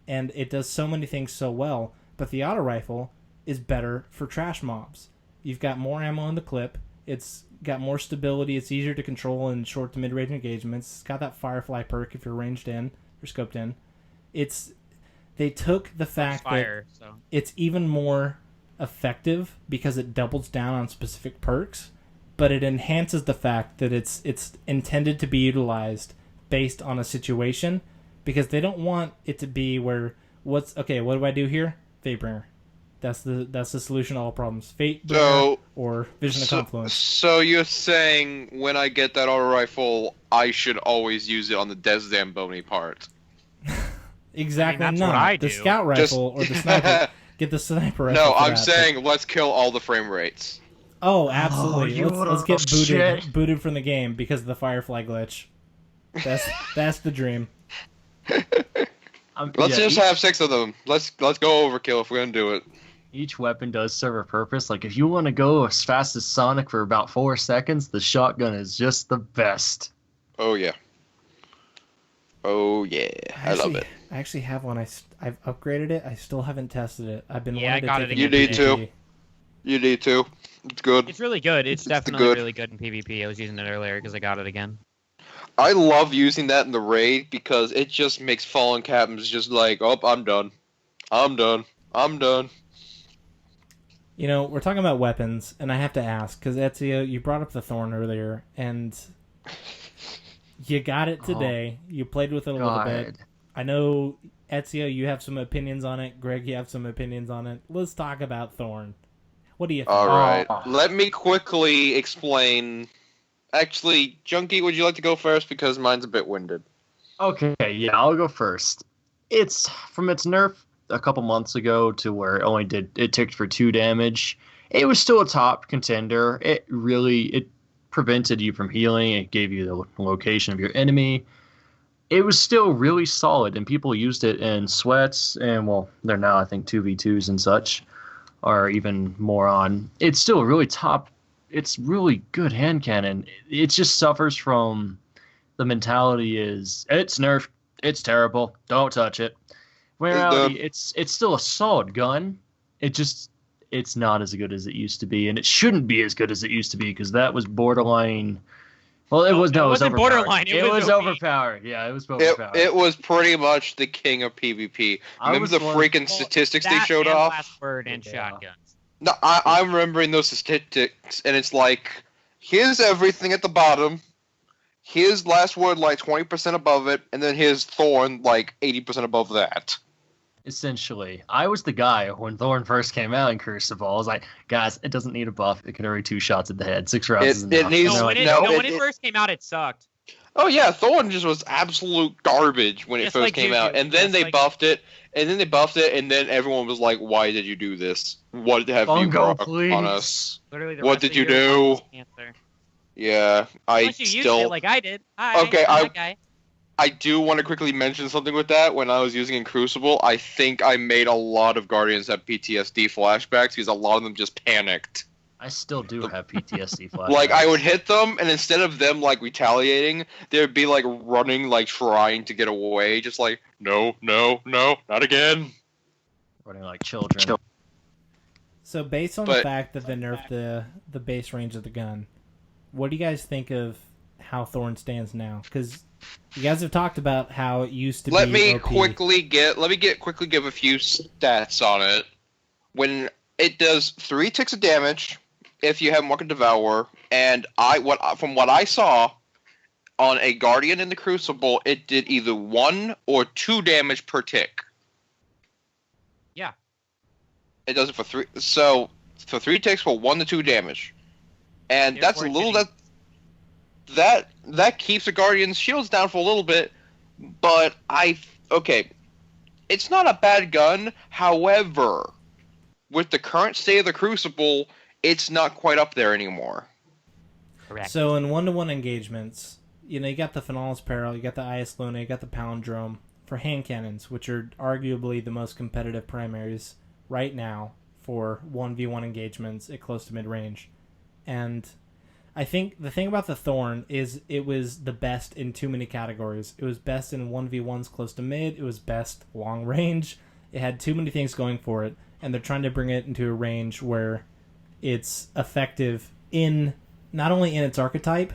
And it does so many things so well. But the auto rifle is better for trash mobs. You've got more ammo in the clip. It's got more stability. It's easier to control in short to mid-range engagements. It's got that Firefly perk if you're ranged in or scoped in. They took the fact Fire. that So it's even more effective because it doubles down on specific perks, but it enhances the fact that it's intended to be utilized based on a situation, because they don't want it to be where what do I do here? Fatebringer. That's the solution to all problems. Fatebringer So- or Vision of Confluence. So you're saying when I get that auto rifle, I should always use it on the Des Zamboni part? Exactly. that's not what I the do. scout rifle or the sniper. Get the sniper rifle. No, for I'm that, saying let's kill all the frame rates. Oh, absolutely. you Let's get little shit. booted from the game because of the Firefly glitch. That's the dream. Let's just have 6 of them. Let's go overkill if we're gonna do it. Each weapon does serve a purpose. Like, if you want to go as fast as Sonic for about 4 seconds, the shotgun is just the best. Oh yeah. Oh yeah. I love it. I actually have one. I've upgraded it. I still haven't tested it. I've been Yeah, wanting I got to it take You again need today. to. You need to. It's good. it's really good. It's It's definitely good. really good in PvP. I was using it earlier because I got it again. I love using that in the raid because it just makes fallen captains just like, oh, I'm done. I'm done. You know, we're talking about weapons, and I have to ask because Ezio, you brought up the Thorn earlier, and you got it today. You played with it a little bit. I know, Ezio, you have some opinions on it. Greg, you have some opinions on it. Let's talk about Thorn. What do you think? All right. Oh. Let me quickly explain. Actually, Junkie, would you like to go first because mine's a bit winded? Okay, yeah, I'll go first. It's from its nerf a couple months ago to where it ticked for 2 damage. It was still a top contender. It prevented you from healing. It gave you the location of your enemy. It was still really solid, and people used it in sweats, and well, they're now I think 2v2s and such, or even more on. It's still really top. It's really good hand cannon. It just suffers from the mentality is it's nerfed, it's terrible, don't touch it. When in reality, it's still a solid gun. It's not as good as it used to be, and it shouldn't be as good as it used to be because that was borderline. Well, it was wasn't overpowered. borderline, it was OP. overpowered. Yeah, it was overpowered. It was pretty much the king of PvP. I Remember was the one- freaking statistics they That showed and off? Last word and Yeah. shotguns. No, I'm remembering those statistics, and it's like, here's everything at the bottom, here's last word like 20% above it, and then here's Thorn like 80% above that. Essentially, I was the guy when Thorn first came out in Crucible. I was like, guys, it doesn't need a buff. It can already 2 shots at the head. 6 rounds is It enough. needs- And they're No, like, when no, it it- first came out, it sucked. Oh yeah, Thorn just was absolute garbage when it Just first like came Juju. out, and then Just they like- buffed it, and then everyone was like, "Why did you do this? What have you Bungo, brought please. on us?" Literally the What rest did of you your life do? is cancer. Yeah, Unless you used it like I did. Hi, Okay, I'm that guy. I do want to quickly mention something with that. When I was using in Crucible, I think I made a lot of Guardians have PTSD flashbacks because a lot of them just panicked. I still do have PTSD flashbacks. Like I would hit them, and instead of them like retaliating, they'd be like running, like trying to get away, just like no, no, no, not again. running like children. So based on the But- fact that they nerfed the base range of the gun, what do you guys think of how Thorn stands now? Because you guys have talked about how it used to Let be me OP. quickly give a few stats on it. When it does 3 ticks of damage, if you have Market Devourer, and from what I saw on a Guardian in the Crucible, it did either 1 or 2 damage per tick. Yeah. It does it for 3. So for 3 ticks for 1 to 2 damage, and that's a Therefore, little that keeps the Guardian's shields down for a little bit. But it's not a bad gun. However, with the current state of the Crucible, it's not quite up there anymore. Correct. So in 1-to-1 engagements, you got the Finalis Peril, you got the IS Luna, you got the Palindrome for hand cannons, which are arguably the most competitive primaries right now for 1v1 engagements at close to mid-range. And I think the thing about the Thorn is it was the best in too many categories. It was best in 1v1s close to mid, it was best long range. It had too many things going for it, and they're trying to bring it into a range where it's effective in not only in its archetype,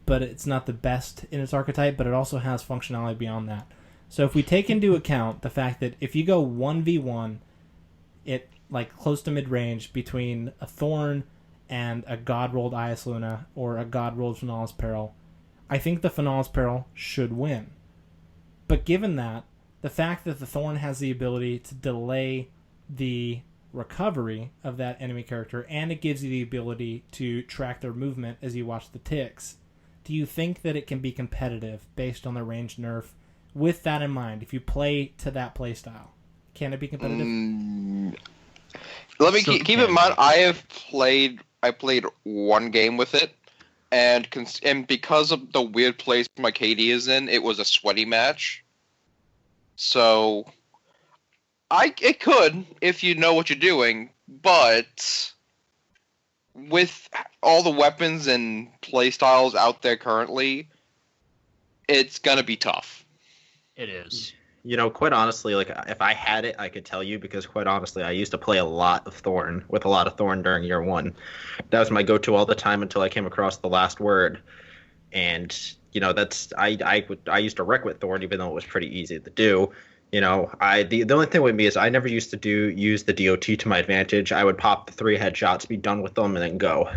but it's not the best in its archetype, but it also has functionality beyond that. So if we take into account the fact that if you go 1v1 it like close to mid-range between a Thorn and a God-rolled IS Luna or a God-rolled Finalis Peril, I think the Finalis Peril should win. But given that, the fact that the Thorn has the ability to delay the recovery of that enemy character, and it gives you the ability to track their movement as you watch the ticks, do you think that it can be competitive based on the range nerf? With that in mind, if you play to that playstyle, can it be competitive? Let me Still keep in can mind, be. I played 1 game with it, and because of the weird place my KD is in, it was a sweaty match. So it could if you know what you're doing, but with all the weapons and playstyles out there currently, it's gonna be tough. It is. Quite honestly, like if I had it, I could tell you because quite honestly, I used to play a lot of Thorn during year 1. That was my go-to all the time until I came across the Last Word, and that's I used to wreck with Thorn even though it was pretty easy to do. The only thing with me is I never used to use the DOT to my advantage. I would pop the 3 headshots, be done with them, and then go.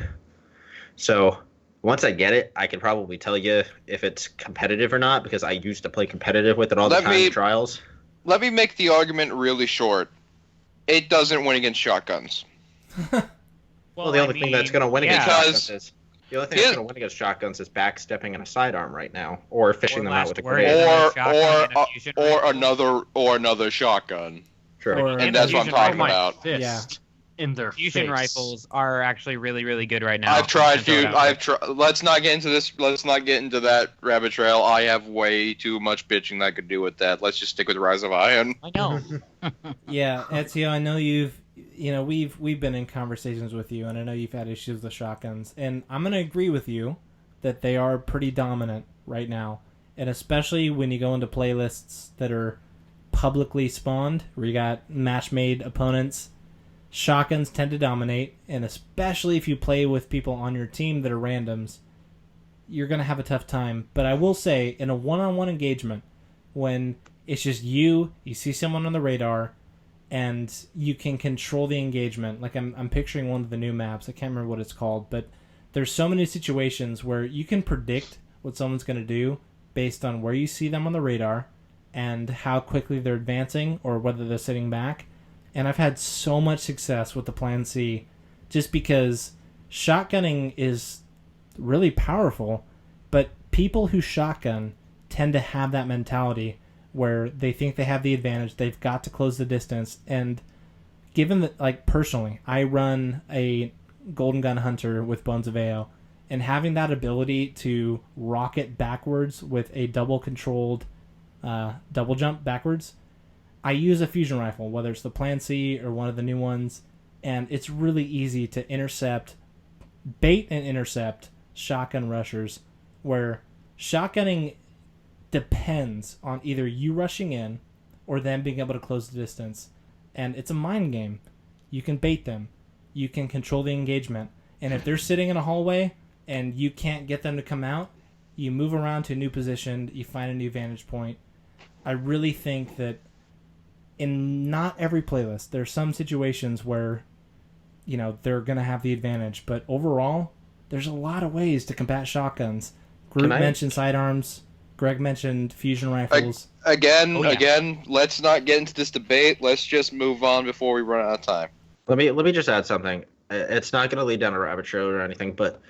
So once I get it, I can probably tell you if it's competitive or not because I used to play competitive with it all the time in trials. Let me make the argument really short. It doesn't win against shotguns. Well, the only thing that's going to win against Because- shotguns is backstepping and a sidearm right now, or fishing them out with a Last Word. grenade. Another shotgun and a fusion or another shotgun. True. Or- And that's what I'm fusion talking rifle. about. Fist Yeah. in their Fusion face. rifles are actually really, really good right now. I've tried I'll throw it out there. Let's not get into this. Let's not get into that rabbit trail. I have way too much bitching that I could do with that. Let's just stick with Rise of Iron. I know. Yeah, Ezio, I know we've been in conversations with you, and I know you've had issues with shotguns, and I'm gonna agree with you that they are pretty dominant right now, and especially when you go into playlists that are publicly spawned, where you got match-made opponents, shotguns tend to dominate, and especially if you play with people on your team that are randoms, you're gonna have a tough time. But I will say, in a one-on-one engagement, when it's just you see someone on the radar, and you can control the engagement. Like I'm picturing one of the new maps. I can't remember what it's called, but there's so many situations where you can predict what someone's going to do based on where you see them on the radar and how quickly they're advancing or whether they're sitting back. And I've had so much success with the Plan C just because shotgunning is really powerful, but people who shotgun tend to have that mentality where they think they have the advantage. They've got to close the distance. And given that, like, personally, I run a Golden Gun Hunter with Bones of AO, and having that ability to rocket backwards with a double-controlled double jump backwards, I use a fusion rifle, whether it's the Plan C or one of the new ones, and it's really easy to bait and intercept shotgun rushers, where shotgunning depends on either you rushing in or them being able to close the distance. And it's a mind game. You can bait them. You can control the engagement. And if they're sitting in a hallway and you can't get them to come out, you move around to a new position, you find a new vantage point. I really think that in not every playlist, there are some situations where, you know, they're going to have the advantage. But overall, there's a lot of ways to combat shotguns. Groot mentioned sidearms. Greg mentioned fusion rifles. Again, let's not get into this debate. Let's just move on before we run out of time. Let me just add something. It's not going to lead down a rabbit trail or anything, but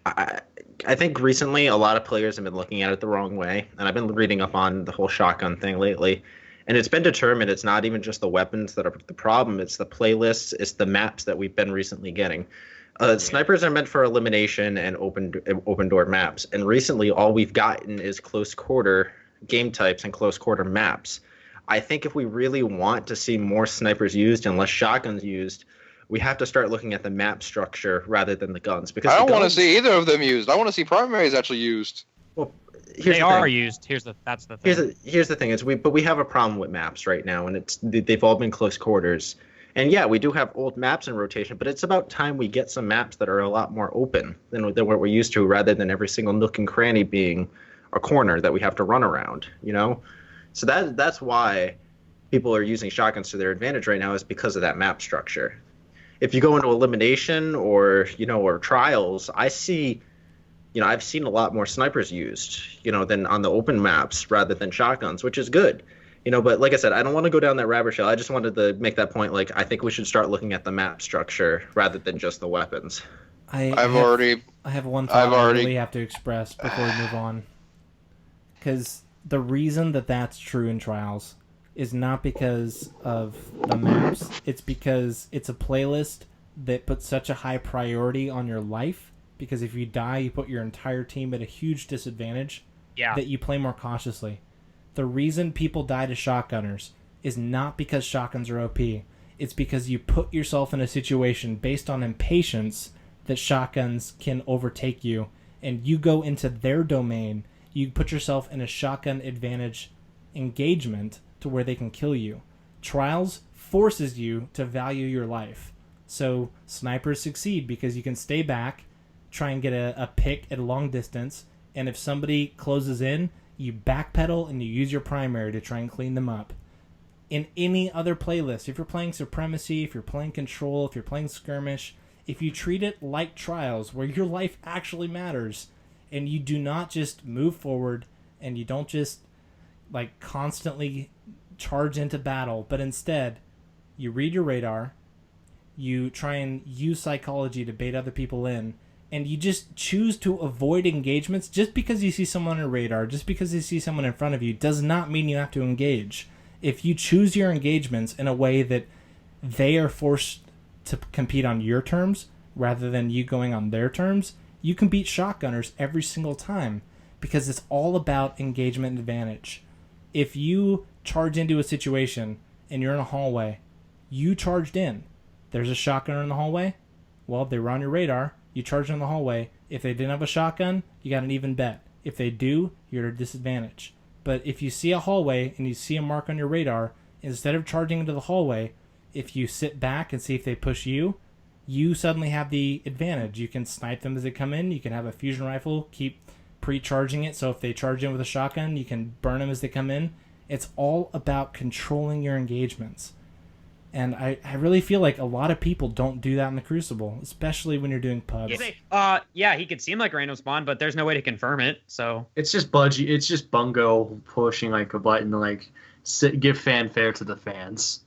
I think recently a lot of players have been looking at it the wrong way, and I've been reading up on the whole shotgun thing lately, and it's been determined it's not even just the weapons that are the problem, it's the playlists, it's the maps that we've been recently getting. Snipers are meant for elimination and open door maps, and recently all we've gotten is close quarter game types and close quarter maps. I think if we really want to see more snipers used and less shotguns used, we have to start looking at the map structure rather than the guns. Because I don't want to see either of them used. I want to see primaries actually used. Well, they are used. That's the thing. Here's the thing: we have a problem with maps right now, and they've all been close quarters. And yeah, we do have old maps in rotation, but it's about time we get some maps that are a lot more open than what we're used to, rather than every single nook and cranny being a corner that we have to run around. You know, so that's why people are using shotguns to their advantage right now, is because of that map structure. If you go into elimination or trials, I've seen a lot more snipers used, than on the open maps rather than shotguns, which is good. But like I said, I don't want to go down that rabbit trail. I just wanted to make that point. Like, I think we should start looking at the map structure rather than just the weapons. I have one thought I really have to express before we move on. Because the reason that's true in trials is not because of the maps. It's because it's a playlist that puts such a high priority on your life. Because if you die, you put your entire team at a huge disadvantage. Yeah. That you play more cautiously. The reason people die to shotgunners is not because shotguns are OP. It's because you put yourself in a situation based on impatience that shotguns can overtake you. And you go into their domain. You put yourself in a shotgun advantage engagement to where they can kill you. Trials forces you to value your life. So snipers succeed because you can stay back, try and get a pick at a long distance, and if somebody closes in, you backpedal and you use your primary to try and clean them up. In any other playlist, if you're playing Supremacy, if you're playing Control, if you're playing Skirmish, if you treat it like Trials, where your life actually matters, and you do not just move forward, and you don't just constantly charge into battle, but instead you read your radar, you try and use psychology to bait other people in, and you just choose to avoid engagements. Just because you see someone on your radar, just because you see someone in front of you, does not mean you have to engage. If you choose your engagements in a way that they are forced to compete on your terms rather than you going on their terms, you can beat shotgunners every single time, because it's all about engagement advantage. If you charge into a situation and you're in a hallway, you charged in. There's a shotgunner in the hallway. Well, they were on your radar. You charged in the hallway. If they didn't have a shotgun, you got an even bet. If they do, you're at a disadvantage. But if you see a hallway and you see a mark on your radar, instead of charging into the hallway, if you sit back and see if they push you, you suddenly have the advantage. You can snipe them as they come in. You can have a fusion rifle, keep pre-charging it, so if they charge in with a shotgun, you can burn them as they come in. It's all about controlling your engagements. And I really feel like a lot of people don't do that in the Crucible, especially when you're doing pubs. Yeah, he could seem like random spawn, but there's no way to confirm it, so... It's just Budgie, it's just Bungo pushing a button to give fanfare to the fans.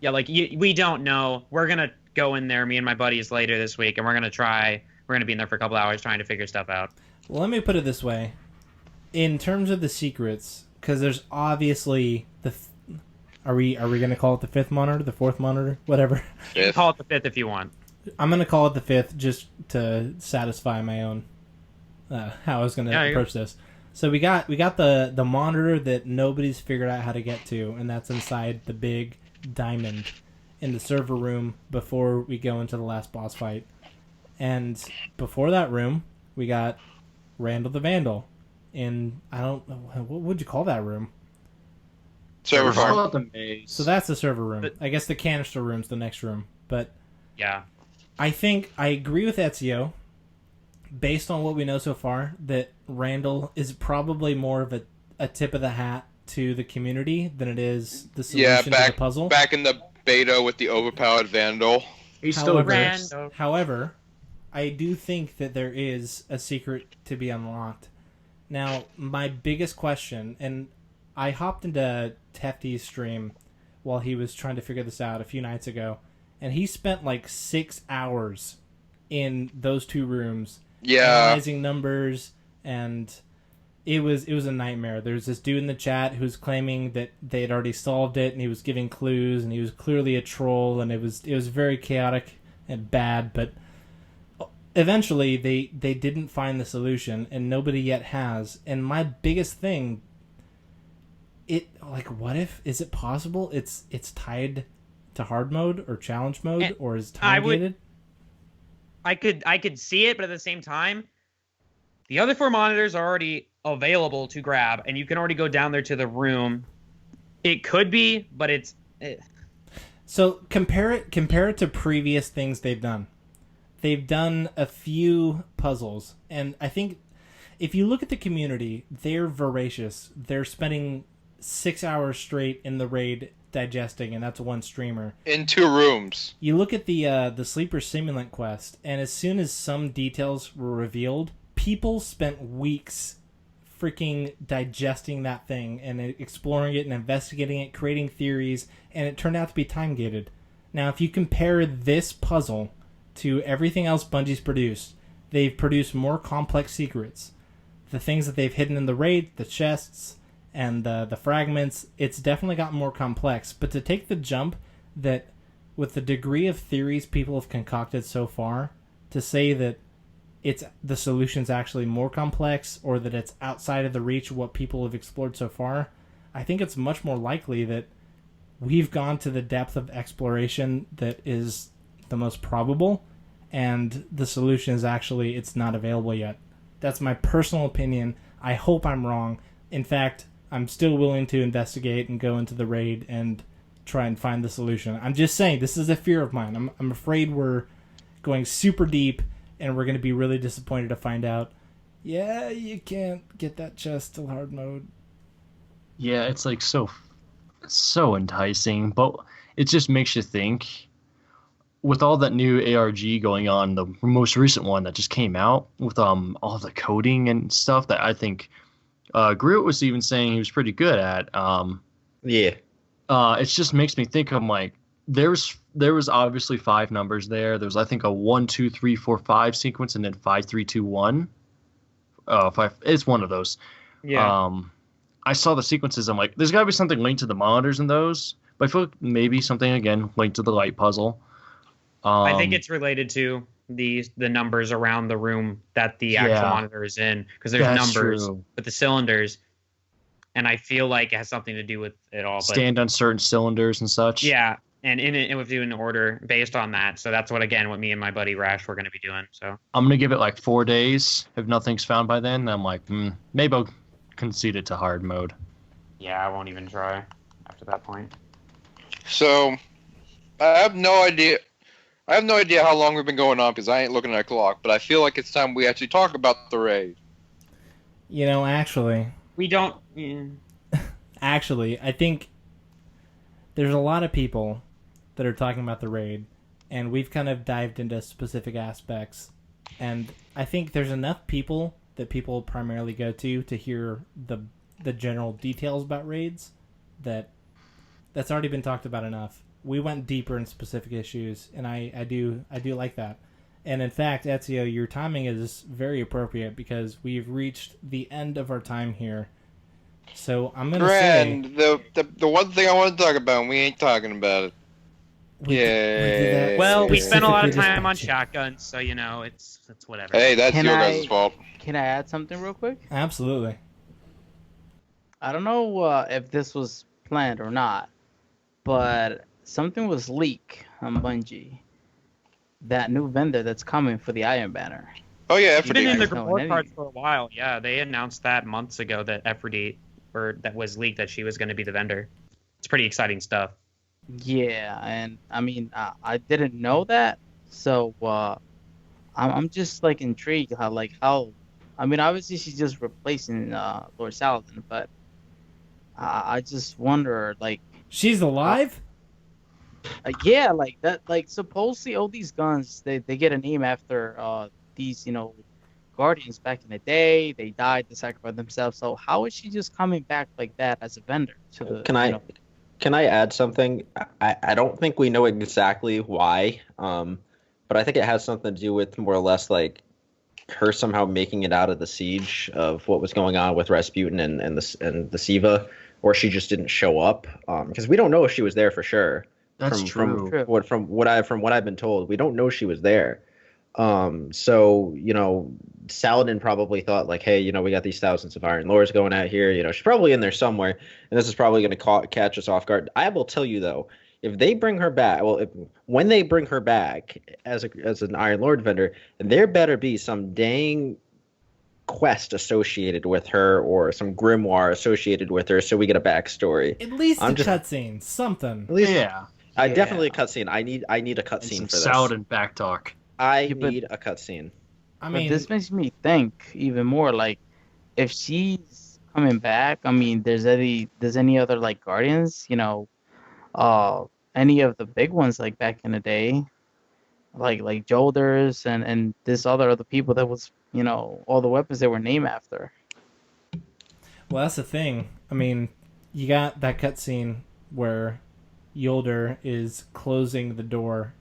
Yeah, we don't know. We're gonna go in there, me and my buddies, later this week, and we're gonna be in there for a couple hours trying to figure stuff out. Well, let me put it this way. in terms of the secrets, because there's obviously are we going to call it the fifth monitor, the fourth monitor, whatever? You can call it the fifth if you want. I'm going to call it the fifth just to satisfy my own how I was going to approach this. So we got the monitor that nobody's figured out how to get to, and that's inside the big diamond in the server room before we go into the last boss fight. And before that room, we got Randall the Vandal in, I don't know, what would you call that room? Server Call farm. it the maze. So that's the server room. But- I guess the canister room's the next room. But Yeah. I think I agree with Ezio, based on what we know so far, that Randall is probably more of a tip of the hat to the community than it is the Yeah, solution to the puzzle. back in the beta with the overpowered Vandal. He's still However, exists. However, I do think that there is a secret to be unlocked. Now, my biggest question, and I hopped into Tefty's stream while he was trying to figure this out a few nights ago, and he spent like 6 hours in those two rooms Yeah. analyzing numbers, and it was a nightmare. There's this dude in the chat who's claiming that they had already solved it, and he was giving clues, and he was clearly a troll, and it was very chaotic and bad. But eventually, they didn't find the solution, and nobody yet has. And my biggest thing, what if, is it possible it's tied to hard mode or challenge mode, And or is I time would- gated? I could see it, but at the same time, the other 4 monitors are already available to grab, and you can already go down there to the room. It could be, but it's So compare it to previous things they've done. They've done a few puzzles, and I think if you look at the community, they're voracious. They're spending 6 hours straight in the raid digesting, and that's one streamer. In 2 rooms. You look at the Sleeper Simulant quest, and as soon as some details were revealed, people spent weeks freaking digesting that thing and exploring it and investigating it, creating theories, and it turned out to be time gated. Now, if you compare this puzzle to everything else Bungie's produced, they've produced more complex secrets. The things that they've hidden in the raid, the chests, and the fragments, it's definitely gotten more complex. But to take the jump that, with the degree of theories people have concocted so far, to say that the solution's actually more complex, or that it's outside of the reach of what people have explored so far, I think it's much more likely that we've gone to the depth of exploration that is the most probable, and the solution is actually, it's not available yet. That's my personal opinion. I hope I'm wrong. In fact, I'm still willing to investigate and go into the raid and try and find the solution. I'm just saying, this is a fear of mine. I'm afraid we're going super deep, and we're going to be really disappointed to find out, yeah, you can't get that chest till hard mode. Yeah, it's like so enticing, but it just makes you think. With all that new ARG going on, the most recent one that just came out with all the coding and stuff that I think Groot was even saying he was pretty good at. Yeah. It just makes me think. I'm like, there was obviously 5 numbers there. There was, I think, a 1, 2, 3, 4, 5 sequence, and then 5, 3, 2, 1. 5. It's one of those. yeah. I saw the sequences. I'm like, there's got to be something linked to the monitors in those. But I feel like maybe something again linked to the light puzzle. I think it's related to the numbers around the room that the actual Yeah. monitor is in, because there's That's numbers true. with the cylinders, and I feel like it has something to do with it all. But Stand on certain cylinders and such. yeah, and in it, it was doing an order based on that. So that's what me and my buddy Rash were going to be doing. So I'm gonna give it like 4 days. If nothing's found by then, I'm like, maybe I'll concede it to hard mode. yeah, I won't even try after that point. So, I have no idea. I have no idea how long we've been going on because I ain't looking at a clock. But I feel like it's time we actually talk about the raid. You know, actually, We don't. I think there's a lot of people that are talking about the raid, and we've kind of dived into specific aspects, and I think there's enough people that people primarily go to hear the general details about raids that's already been talked about enough. We went deeper in specific issues, and I do like that. And in fact, Ezio, your timing is very appropriate because we've reached the end of our time here. So I'm gonna say the one thing I want to talk about, and we ain't talking about it. we did that Well, we spent a lot of specifically time on just- shotguns, so you know it's whatever. Hey, that's Can your I- guys' fault. Can I add something real quick? Absolutely. I don't know if this was planned or not, but something was leaked on Bungie. That new vendor that's coming for the Iron Banner. Oh yeah, It's been in the Aphrodite. report card for a while. Yeah, they announced that months ago that Aphrodite, or that was leaked that she was going to be the vendor. It's pretty exciting stuff. Yeah, and I mean, I didn't know that, so I'm just like intrigued how. I mean, obviously she's just replacing Lord Saladin, but I just wonder like. She's alive? Yeah, like that. Like supposedly, all these guns they get a name after these guardians back in the day. They died, they sacrificed themselves. So how is she just coming back like that as a vendor to the? Can I add something? I don't think we know exactly why, but I think it has something to do with more or less like her somehow making it out of the siege of what was going on with Rasputin and the Siva, or she just didn't show up because we don't know if she was there for sure. That's true. From what I've been told, we don't know she was there. So Saladin probably thought like, hey, we got these thousands of Iron Lords going out here. She's probably in there somewhere, and this is probably going to catch us off guard. I will tell you though, if they bring her back, when they bring her back as an Iron Lord vendor, there better be some dang quest associated with her or some grimoire associated with her, so we get a backstory. At least a cutscene, something. At least, Yeah. definitely a cutscene. I need a cutscene for this. Saladin back talk. I but- need a cutscene. I But mean, this makes me think even more. Like, if she's coming back, I mean, there's any other like guardians? Any of the big ones like back in the day, like Jolders and this other people that was all the weapons they were named after. well, that's the thing. I mean, you got that cutscene where Yolder is closing the door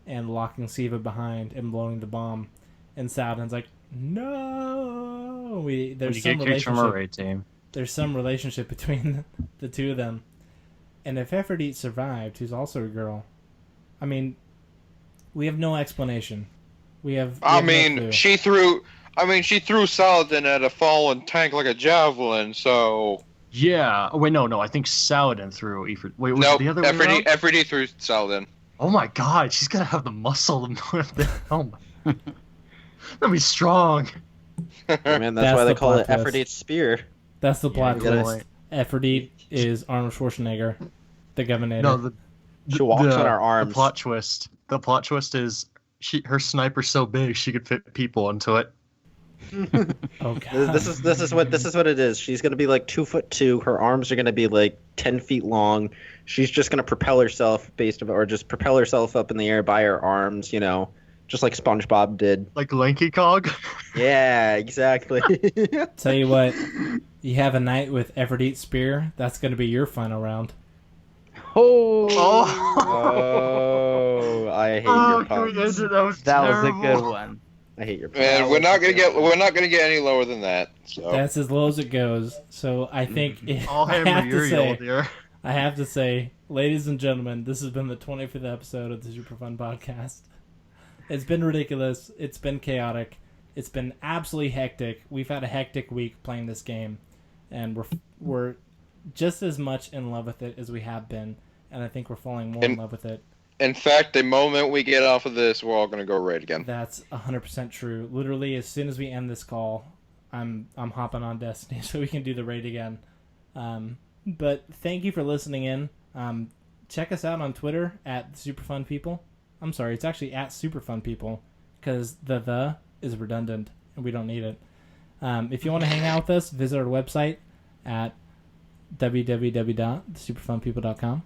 and locking Siva behind and blowing the bomb, and Saladin's like, "No." When you There's get some kicked from a relationship. raid team. There's some relationship between the two of them, and if Aphrodite survived, who's also a girl, I mean, we have no explanation. We have. I no mean, clue. she threw Saladin at a fallen tank like a javelin. So Yeah. Oh, wait, no. I think Saladin threw Ifrit. Wait, was nope. it the other way around? Aphrodite threw Saladin. Oh my god, she's gonna have the muscle to move the helmet. That'd be strong. Man, that's That's why they the call plot it twist. Aphrodite's spear. That's the plot you gotta- twist. Aphrodite is Arnold Schwarzenegger, the governor. No, She walks on her arms. The plot twist. The plot twist is her sniper's so big she could fit people into it. Oh god. This is what it is. She's gonna be like 2'2". Her arms are gonna be like 10 feet long. She's just gonna propel herself propel herself up in the air by her arms. Just like SpongeBob did. Like Lanky Cog. Yeah, exactly. Tell you what, you have a night with Aphrodite's spear. That's going to be your final round. Oh, I hate your can we puns. end it? That was That was a terrible. good one. I hate your puns. Man, we're not gonna get any lower than that. So That's as low as it goes. So I think I'll I hammer have your to yell, say, dear. I have to say, ladies and gentlemen, this has been the 25th episode of the Super Fun Podcast. It's been ridiculous. It's been chaotic. It's been absolutely hectic. We've had a hectic week playing this game, and we're just as much in love with it as we have been, and I think we're falling more in love with it. in fact, the moment we get off of this, we're all gonna go raid again. That's 100% true. Literally, as soon as we end this call, I'm hopping on Destiny so we can do the raid again. But thank you for listening in. Check us out on Twitter at SuperFunPeople. I'm sorry, it's actually at SuperFunPeople because the is redundant and we don't need it. If you want to hang out with us, visit our website at www.superfunpeople.com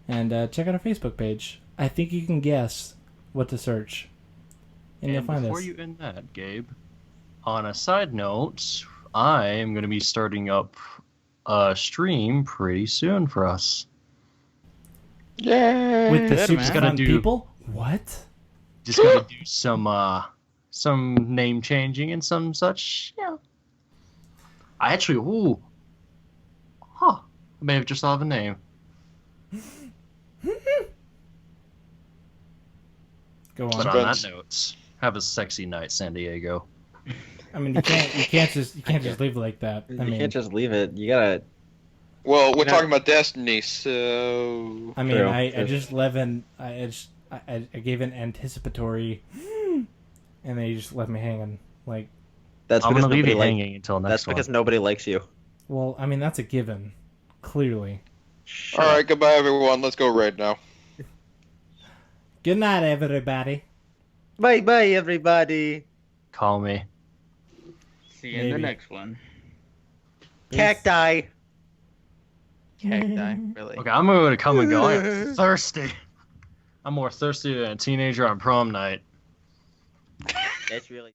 and check out our Facebook page. I think you can guess what to search, and you'll find before us. you end that, Gabe, on a side note, I am going to be starting up a stream pretty soon for us. Yay! With the Good, Super man. Fun Gotta do- People? What? just got to do some name changing and some such. Yeah. I actually, I may have just thought of a name. Go But on. on that note, have a sexy night, San Diego. I mean, you can't just leave it like that. I You mean, can't just leave it. You gotta. Well, we're You know- talking about Destiny, so I mean, True. I just I gave an anticipatory, and they just left me hanging. Like, That's I'm because gonna leave nobody you like- hanging until That's next one. because nobody likes you. well, I mean, that's a given, clearly. Shut all up. right, goodbye everyone. Let's go raid now. Good night, everybody. Bye bye, everybody. Call me. See you in the Maybe. next one. Cacti. Cacti, really. Okay, I'm going to come and go. I'm thirsty. I'm more thirsty than a teenager on prom night. That's really.